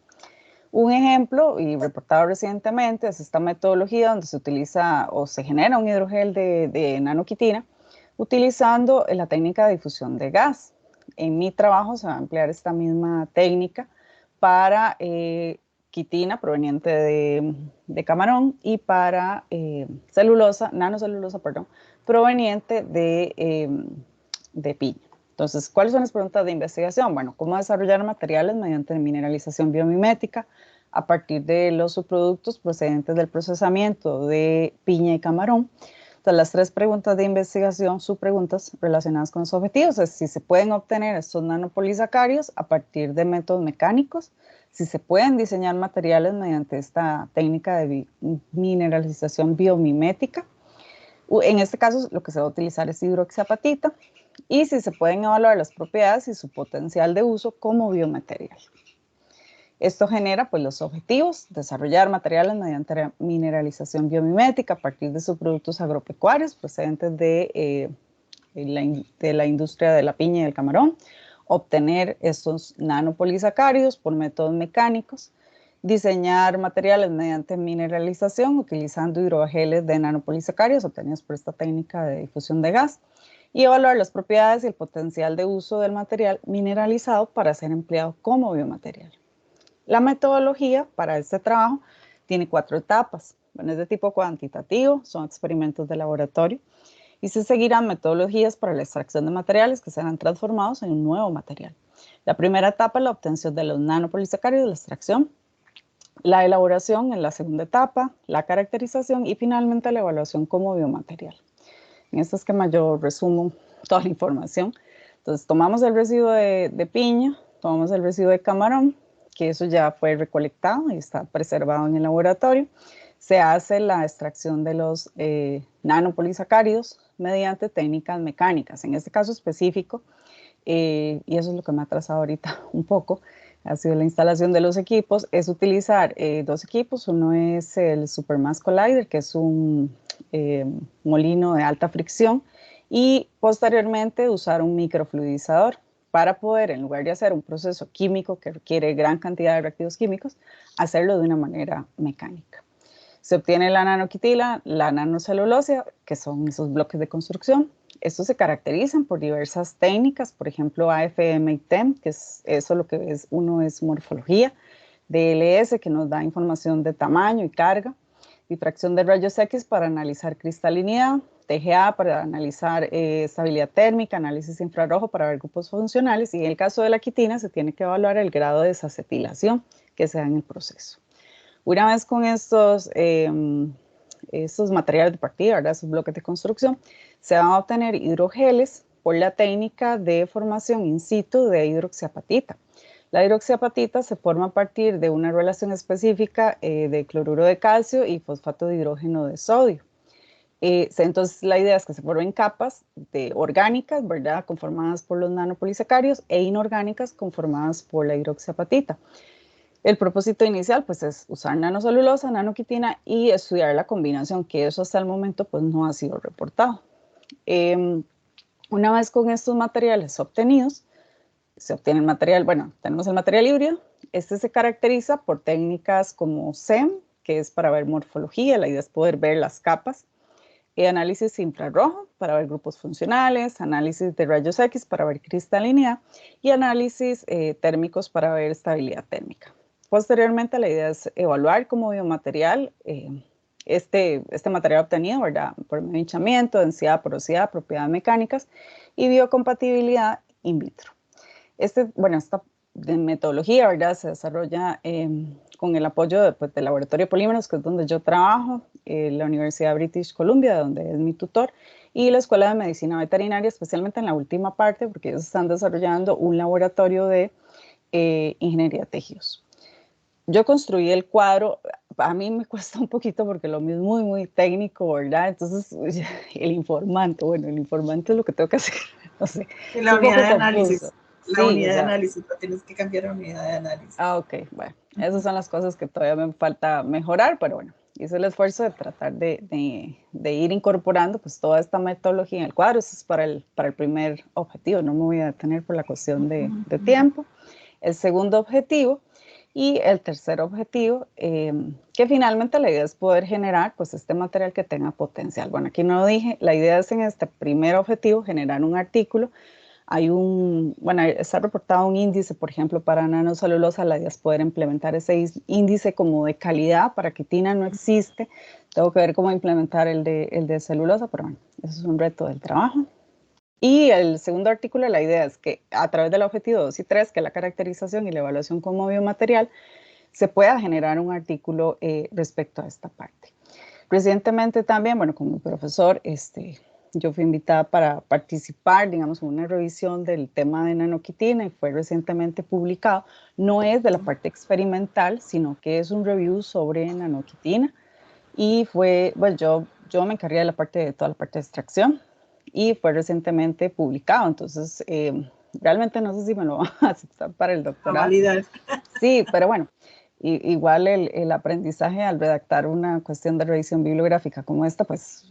Un ejemplo, y reportado recientemente, es esta metodología donde se utiliza o se genera un hidrogel de nanoquitina utilizando la técnica de difusión de gas. En mi trabajo se va a emplear esta misma técnica para quitina proveniente de camarón y para nanocelulosa, proveniente de piña. Entonces, ¿cuáles son las preguntas de investigación? Bueno, ¿cómo desarrollar materiales mediante mineralización biomimética a partir de los subproductos procedentes del procesamiento de piña y camarón? Entonces, las 3 preguntas de investigación, subpreguntas relacionadas con los objetivos, es si se pueden obtener estos nanopolisacáridos a partir de métodos mecánicos, si se pueden diseñar materiales mediante esta técnica de mineralización biomimética. En este caso, lo que se va a utilizar es hidroxiapatita, y si se pueden evaluar las propiedades y su potencial de uso como biomaterial. Esto genera pues los objetivos: desarrollar materiales mediante mineralización biomimética a partir de subproductos agropecuarios procedentes de la industria de la piña y del camarón, obtener estos nanopolisacáridos por métodos mecánicos, diseñar materiales mediante mineralización utilizando hidrogeles de nanopolisacáridos obtenidos por esta técnica de difusión de gas, y evaluar las propiedades y el potencial de uso del material mineralizado para ser empleado como biomaterial. La metodología para este trabajo tiene 4 etapas. Bueno, es de tipo cuantitativo, son experimentos de laboratorio, y se seguirán metodologías para la extracción de materiales que serán transformados en un nuevo material. La primera etapa es la obtención de los nanopolisacáridos, la extracción, la elaboración en la segunda etapa, la caracterización y finalmente la evaluación como biomaterial. En este esquema yo resumo toda la información. Entonces, tomamos el residuo de piña, tomamos el residuo de camarón, que eso ya fue recolectado y está preservado en el laboratorio. Se hace la extracción de los nanopolisacáridos mediante técnicas mecánicas. En este caso específico, y eso es lo que me ha atrasado ahorita un poco, ha sido la instalación de los equipos, es utilizar 2 equipos. Uno es el Supermass Collider, que es un molino de alta fricción, y posteriormente usar un microfluidizador para poder, en lugar de hacer un proceso químico que requiere gran cantidad de reactivos químicos, hacerlo de una manera mecánica. Se obtiene la nanoquitila, la nanocelulosa, que son esos bloques de construcción. Estos se caracterizan por diversas técnicas, por ejemplo, AFM y TEM, que es eso lo que es, uno es morfología, DLS, que nos da información de tamaño y carga, difracción de rayos X para analizar cristalinidad, TGA para analizar estabilidad térmica, análisis infrarrojo para ver grupos funcionales, y en el caso de la quitina se tiene que evaluar el grado de desacetilación que se da en el proceso. Una vez con estos materiales de partida, ¿verdad?, esos bloques de construcción, se van a obtener hidrogeles por la técnica de formación in situ de hidroxiapatita. La hidroxiapatita se forma a partir de una relación específica de cloruro de calcio y fosfato de hidrógeno de sodio. Entonces, la idea es que se formen capas orgánicas, ¿verdad?, conformadas por los nanopolisacáridos, e inorgánicas conformadas por la hidroxiapatita. El propósito inicial pues es usar nanocelulosa, nanoquitina y estudiar la combinación, que eso hasta el momento pues no ha sido reportado. Una vez con estos materiales obtenidos, se obtiene el material, bueno, tenemos el material híbrido. Este se caracteriza por técnicas como SEM, que es para ver morfología, la idea es poder ver las capas, análisis infrarrojo para ver grupos funcionales, análisis de rayos X para ver cristalinidad y análisis térmicos para ver estabilidad térmica. Posteriormente, la idea es evaluar como biomaterial este material obtenido, ¿verdad?, por medio de hinchamiento, densidad, porosidad, propiedades mecánicas y biocompatibilidad in vitro. Esta metodología, ¿verdad?, se desarrolla con el apoyo del Laboratorio de Polímeros, que es donde yo trabajo, la Universidad de British Columbia, donde es mi tutor, y la Escuela de Medicina Veterinaria, especialmente en la última parte, porque ellos están desarrollando un laboratorio de ingeniería de tejidos. Yo construí el cuadro, a mí me cuesta un poquito porque lo mío es muy, muy técnico, ¿verdad? Entonces, el informante es lo que tengo que hacer, no sé.
La unidad de análisis.
Confuso.
La unidad de análisis, tienes que cambiar la unidad de análisis.
Ok, bueno, esas son las cosas que todavía me falta mejorar, pero bueno, hice el esfuerzo de tratar de ir incorporando pues toda esta metodología en el cuadro. Eso es para el primer objetivo, no me voy a detener por la cuestión de tiempo. El segundo objetivo y el tercer objetivo, que finalmente la idea es poder generar pues este material que tenga potencial. Bueno, aquí no lo dije, la idea es en este primer objetivo generar un artículo. Está reportado un índice, por ejemplo, para nanocelulosa. La idea es poder implementar ese índice como de calidad. Para quitina no existe, tengo que ver cómo implementar el de celulosa, pero bueno, eso es un reto del trabajo. Y el segundo artículo, la idea es que a través del objetivo 2 y 3, que es la caracterización y la evaluación como biomaterial, se pueda generar un artículo respecto a esta parte. Recientemente también, bueno, como profesor, yo fui invitada para participar, digamos, en una revisión del tema de nanoquitina y fue recientemente publicado. No es de la parte experimental, sino que es un review sobre nanoquitina y fue, bueno, yo me encargué de toda la parte de extracción y fue recientemente publicado. Entonces, realmente no sé si me lo van a aceptar para el doctorado.
Validar. Sí,
pero bueno. Igual el aprendizaje al redactar una cuestión de revisión bibliográfica como esta, pues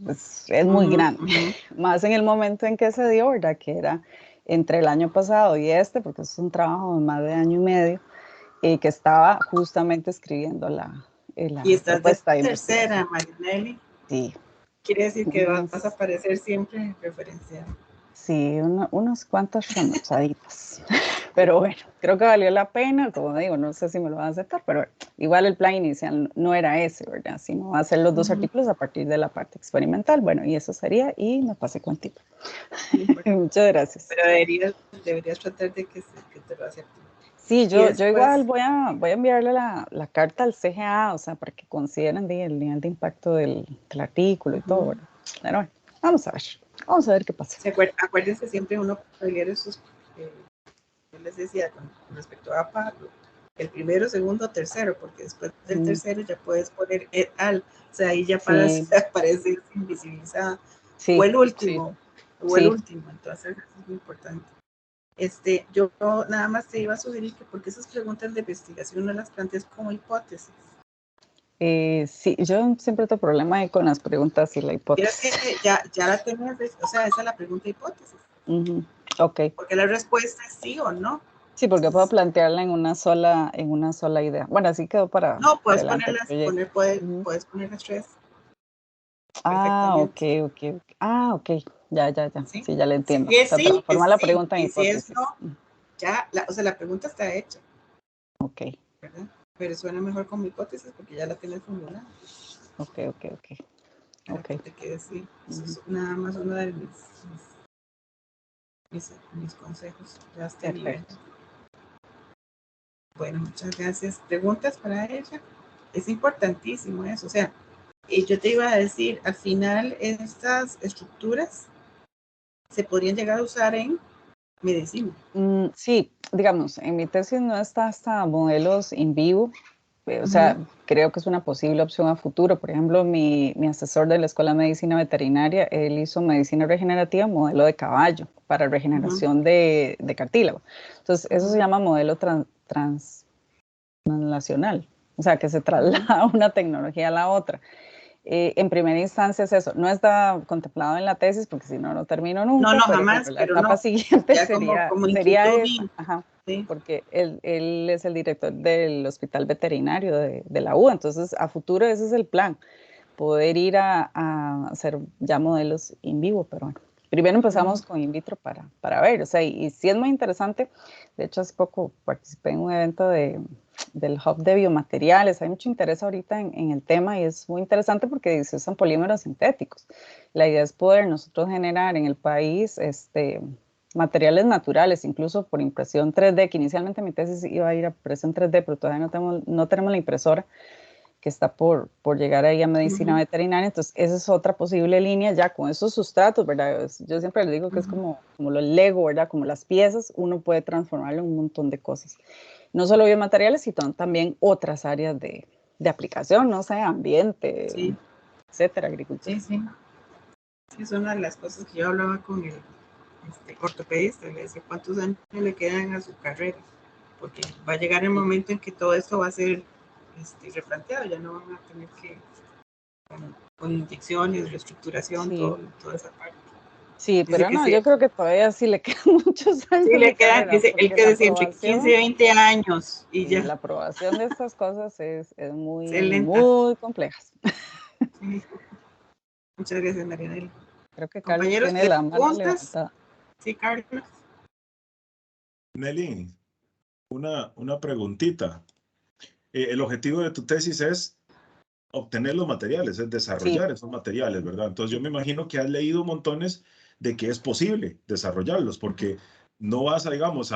es muy grande. Más en el momento en que se dio, ¿verdad? Que era entre el año pasado y porque es un trabajo de más de año y medio, que estaba justamente escribiendo la
y estás
propuesta
de tercera, Marinelli.
Sí.
Quiere decir que vas a aparecer siempre referenciado.
Sí, unas cuantas remozaditas. Pero bueno, creo que valió la pena, como digo, no sé si me lo van a aceptar, pero igual el plan inicial no era ese, ¿verdad? Sino hacer los dos artículos a partir de la parte experimental. Bueno, y eso sería, y me pasé cuantito. Muchas gracias.
Pero deberías tratar de que te lo acepten.
Sí, yo igual voy a enviarle la carta al CGA, o sea, para que consideren el nivel de impacto del artículo y todo, ¿verdad? Pero bueno, vamos a ver qué pasa.
Acuérdense siempre uno pelear esos, yo les decía con respecto a Pablo, el primero, segundo, tercero, porque después del tercero ya puedes poner et al, o sea, ahí ya aparece invisibilizada. Sí, o el último, entonces es muy importante. Yo nada más te iba a sugerir que porque esas preguntas de investigación no las plantees como hipótesis.
Sí, yo siempre tengo problema con las preguntas y la hipótesis.
Que ya la tenías, o sea, esa es la pregunta hipótesis.
Ok.
Porque la respuesta es sí o no.
Sí, porque puedo plantearla en una sola idea. Bueno, así quedó para.
No, puedes puedes poner las tres.
Ok. Ya. Sí, ya le entiendo.
Si es sí,
transformar la pregunta en hipótesis.
Si es no, ya, la pregunta está hecha.
Ok.
¿Verdad? Pero suena mejor como hipótesis porque ya la tienes formulada.
Ok.
Te quede así. Eso es nada más uno de mis consejos. Ya está a nivel. Bueno, muchas gracias. ¿Preguntas para ella? Es importantísimo eso. O sea, yo te iba a decir, al final estas estructuras se podrían llegar a usar en medicina.
Sí, digamos, en mi tesis no está hasta modelos in vivo. O sea, creo que es una posible opción a futuro. Por ejemplo, mi asesor de la Escuela de Medicina Veterinaria, él hizo medicina regenerativa, modelo de caballo, para regeneración de cartílago. Entonces, eso se llama modelo translacional, o sea, que se traslada una tecnología a la otra. En primera instancia es eso. No está contemplado en la tesis, porque si no, no termino nunca.
No, jamás,
la etapa siguiente sería esa. Ajá.
Sí.
Porque él es el director del hospital veterinario de la UBA, entonces a futuro ese es el plan, poder ir a hacer ya modelos in vivo, pero bueno, primero empezamos con in vitro para ver, o sea, y sí es muy interesante. De hecho, hace poco participé en un evento del Hub de Biomateriales. Hay mucho interés ahorita en el tema y es muy interesante porque se usan polímeros sintéticos. La idea es poder nosotros generar en el país materiales naturales, incluso por impresión 3D, que inicialmente mi tesis iba a ir a impresión 3D, pero todavía no tenemos la impresora, que está por llegar ahí a medicina veterinaria. Entonces, esa es otra posible línea ya con esos sustratos, ¿verdad? Yo siempre les digo que es como los Lego, ¿verdad? Como las piezas, uno puede transformarlo en un montón de cosas. No solo biomateriales, sino también otras áreas de aplicación, no sé, ambiente, etcétera, agricultura.
Sí, es una de las cosas que yo hablaba con el ortopedista, le decía cuántos años le quedan a su carrera, porque va a llegar el momento en que todo esto va a ser replanteado, ya no van a tener que con inyecciones, reestructuración, toda esa parte.
Sí, pero no, yo creo que todavía sí le quedan muchos años.
Sí, le quedan, él que decía entre 15 y 20 años y ya.
La aprobación de estas cosas es muy compleja.
Sí. Muchas gracias, Marianela.
Creo que Carlos tiene la mano levantada.
Sí, Carlos.
Nelly, una preguntita. El objetivo de tu tesis es obtener los materiales, es desarrollar esos materiales, ¿verdad? Entonces yo me imagino que has leído montones de que es posible desarrollarlos, porque no vas a, digamos,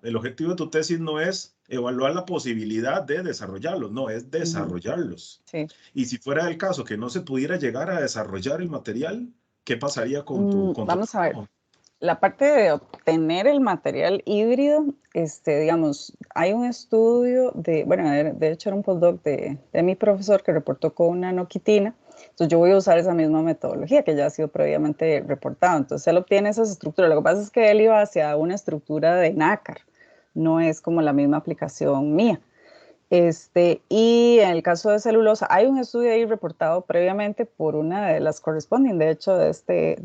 el objetivo de tu tesis no es evaluar la posibilidad de desarrollarlos, no, es desarrollarlos.
Sí.
Y si fuera el caso que no se pudiera llegar a desarrollar el material, ¿qué pasaría con tu
Vamos a ver.
trabajo?
La parte de obtener el material híbrido, digamos, hay un estudio bueno, de hecho era un postdoc de mi profesor que reportó con una nanoquitina. Entonces yo voy a usar esa misma metodología que ya ha sido previamente reportada. Entonces él obtiene esas estructuras. Lo que pasa es que él iba hacia una estructura de nácar, no es como la misma aplicación mía. Y en el caso de celulosa, hay un estudio ahí reportado previamente por una de las correspondientes, de hecho, de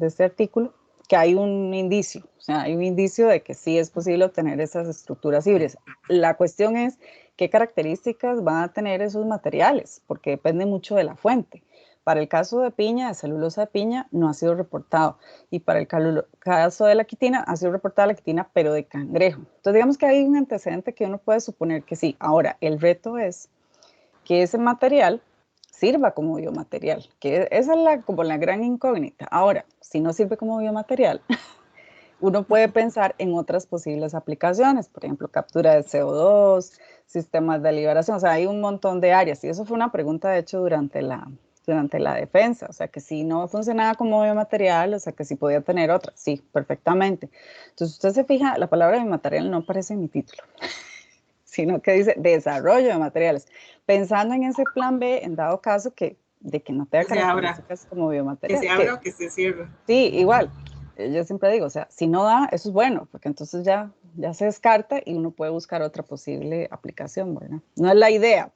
este artículo, que hay un indicio, o sea, hay un indicio de que sí es posible obtener esas estructuras híbridas. La cuestión es qué características van a tener esos materiales, porque depende mucho de la fuente. Para el caso de piña, de celulosa de piña, no ha sido reportado. Y para el caso de la quitina, ha sido reportada la quitina, pero de cangrejo. Entonces, digamos que hay un antecedente que uno puede suponer que sí. Ahora, el reto es que ese material sirva como biomaterial, que esa es como la gran incógnita. Ahora, si no sirve como biomaterial, uno puede pensar en otras posibles aplicaciones, por ejemplo, captura de CO2, sistemas de liberación, o sea, hay un montón de áreas. Y eso fue una pregunta, de hecho, durante la defensa, o sea, que si no funcionaba como biomaterial, o sea, que si podía tener otra, sí, perfectamente. Entonces, usted se fija, la palabra biomaterial no aparece en mi título, sino que dice desarrollo de materiales, pensando en ese plan B, en dado caso de que no tenga características como biomaterial.
Que se abra o que se cierre.
Sí, igual. Yo siempre digo, o sea, si no da, eso es bueno, porque entonces ya se descarta y uno puede buscar otra posible aplicación, ¿verdad? No es la idea,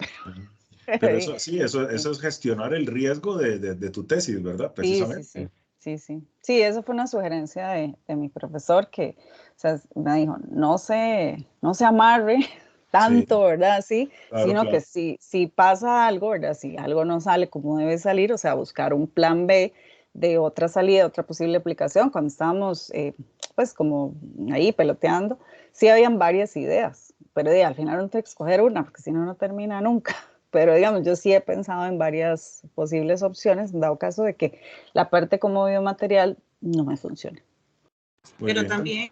Pero eso, sí, eso es gestionar el riesgo de tu tesis, ¿verdad? Precisamente.
Sí, eso fue una sugerencia de mi profesor que, o sea, me dijo, no se amarre tanto, sí, ¿verdad? Sí,
claro,
sino
claro.
que si pasa algo, ¿verdad? Si algo no sale como debe salir, o sea, buscar un plan B de otra salida, otra posible aplicación. Cuando estábamos, pues, como ahí peloteando, sí habían varias ideas, pero al final uno tiene que escoger una, porque si no, no termina nunca. Pero digamos, yo sí he pensado en varias posibles opciones, dado caso de que la parte como biomaterial no me funcione.
Muy Pero bien. También,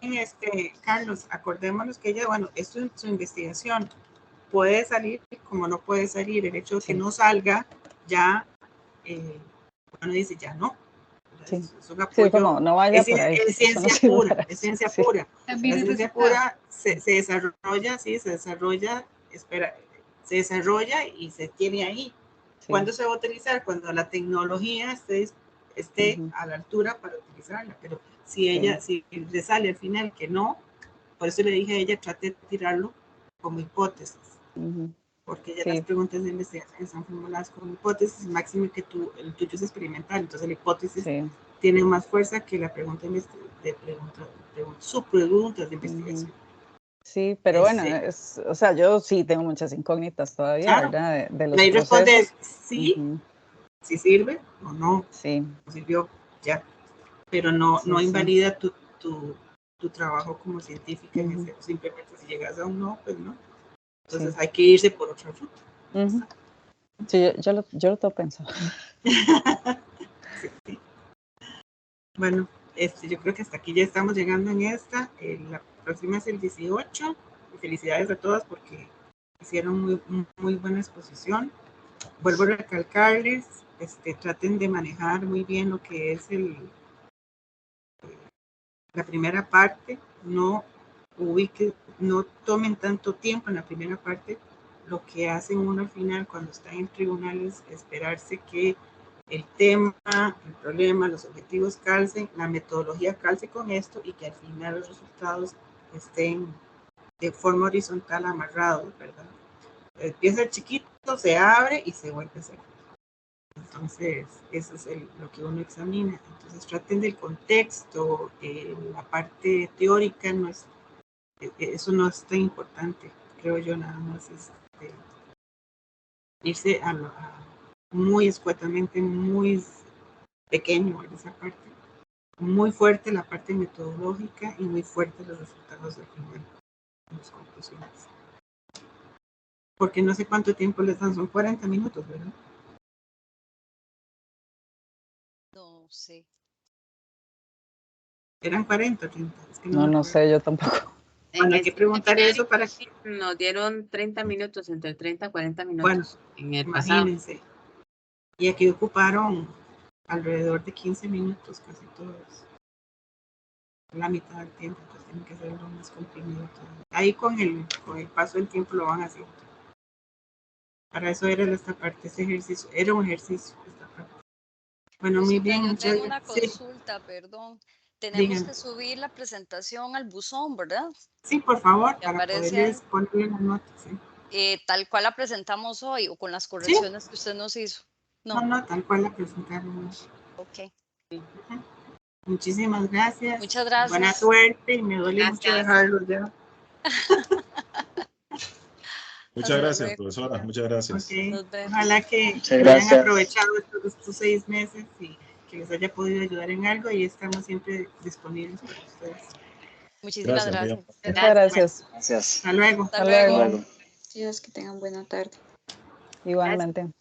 Carlos, acordémonos que ella, bueno, esto es su investigación, puede salir como no puede salir, el hecho de que no salga, ya, bueno, dice ya no.
Sí.
Es un apoyo,
como no vaya por ahí.
Es ciencia pura, es ciencia pura. La ciencia pura se desarrolla, sí, se desarrolla y se tiene ahí. Sí. ¿Cuándo se va a utilizar? Cuando la tecnología esté a la altura para utilizarla, pero si le sale al final que no, por eso le dije a ella, trate de tirarlo como hipótesis, porque ya las preguntas de investigación están formuladas como hipótesis, máximo que el tuyo es experimental, entonces la hipótesis tiene más fuerza que la pregunta subpreguntas de investigación.
Sí, pero bueno, o sea, yo sí tengo muchas incógnitas todavía, claro, ¿verdad? De los procesos.
Responde sí, si sirve o no.
Sí.
Sirvió, ya. Pero no invalida tu trabajo como científica. Simplemente si llegas a un no, pues no. Entonces hay que irse por otra ruta.
Sí, yo lo tengo pensado.
Sí. Bueno, yo creo que hasta aquí ya estamos llegando en esta. La próxima es el 18. Y felicidades a todas porque hicieron muy buena exposición. Vuelvo a recalcarles, traten de manejar muy bien lo que es la primera parte, no tomen tanto tiempo en la primera parte. Lo que hacen uno al final cuando está en tribunales es esperarse que el tema, el problema, los objetivos calcen, la metodología calce con esto y que al final los resultados estén de forma horizontal amarrados, ¿verdad? Empieza el chiquito, se abre y se vuelve a hacer. Entonces, eso es lo que uno examina. Entonces, traten del contexto, la parte teórica, eso no es tan importante, creo yo, nada más irse muy escuetamente, muy pequeño en esa parte. Muy fuerte la parte metodológica y muy fuerte los resultados del final, las conclusiones. Porque no sé cuánto tiempo les dan, son 40 minutos, ¿verdad?
No sé.
Eran 40 o 30. Es que
No,
me
no
acuerdo.
sé, yo tampoco.
Bueno, hay que preguntar eso para que,
Nos dieron 30 minutos, entre 30 y 40
bueno,
minutos en el pasado.
imagínense. Y aquí ocuparon alrededor de 15 minutos casi todos. La mitad del tiempo, pues tienen que hacerlo más comprimido todo. Ahí con el paso del tiempo lo van a hacer. Para eso era esta parte, ese ejercicio. Era un ejercicio esta parte. Bueno, muy bien.
Yo
Muchas
tengo una
gracias.
consulta, perdón. Tenemos
Dígame.
que subir la presentación al buzón, ¿verdad?
Sí, por favor,
Que
para
aparece
poderles ponerle las notas. ¿Sí?
Tal cual la presentamos hoy o con las
¿Sí?
correcciones que usted nos hizo.
No, tal cual la presentaron.
Ok.
Ujú. Muchísimas gracias.
Muchas gracias.
Buena suerte y me duele mucho
Gracias.
dejarlos ya.
Muchas gracias, profesora. Muchas gracias.
Ok.
Nos vemos.
Ojalá que
Muchas
hayan
gracias.
aprovechado estos 6 meses y que les haya podido ayudar en algo y estamos siempre disponibles para ustedes.
Muchísimas
Gracias,
gracias.
muy
Muchas gracias.
Gracias.
Hasta luego.
Hasta
Hasta
luego.
luego.
Luego.
Dios, que tengan buena tarde.
Igualmente.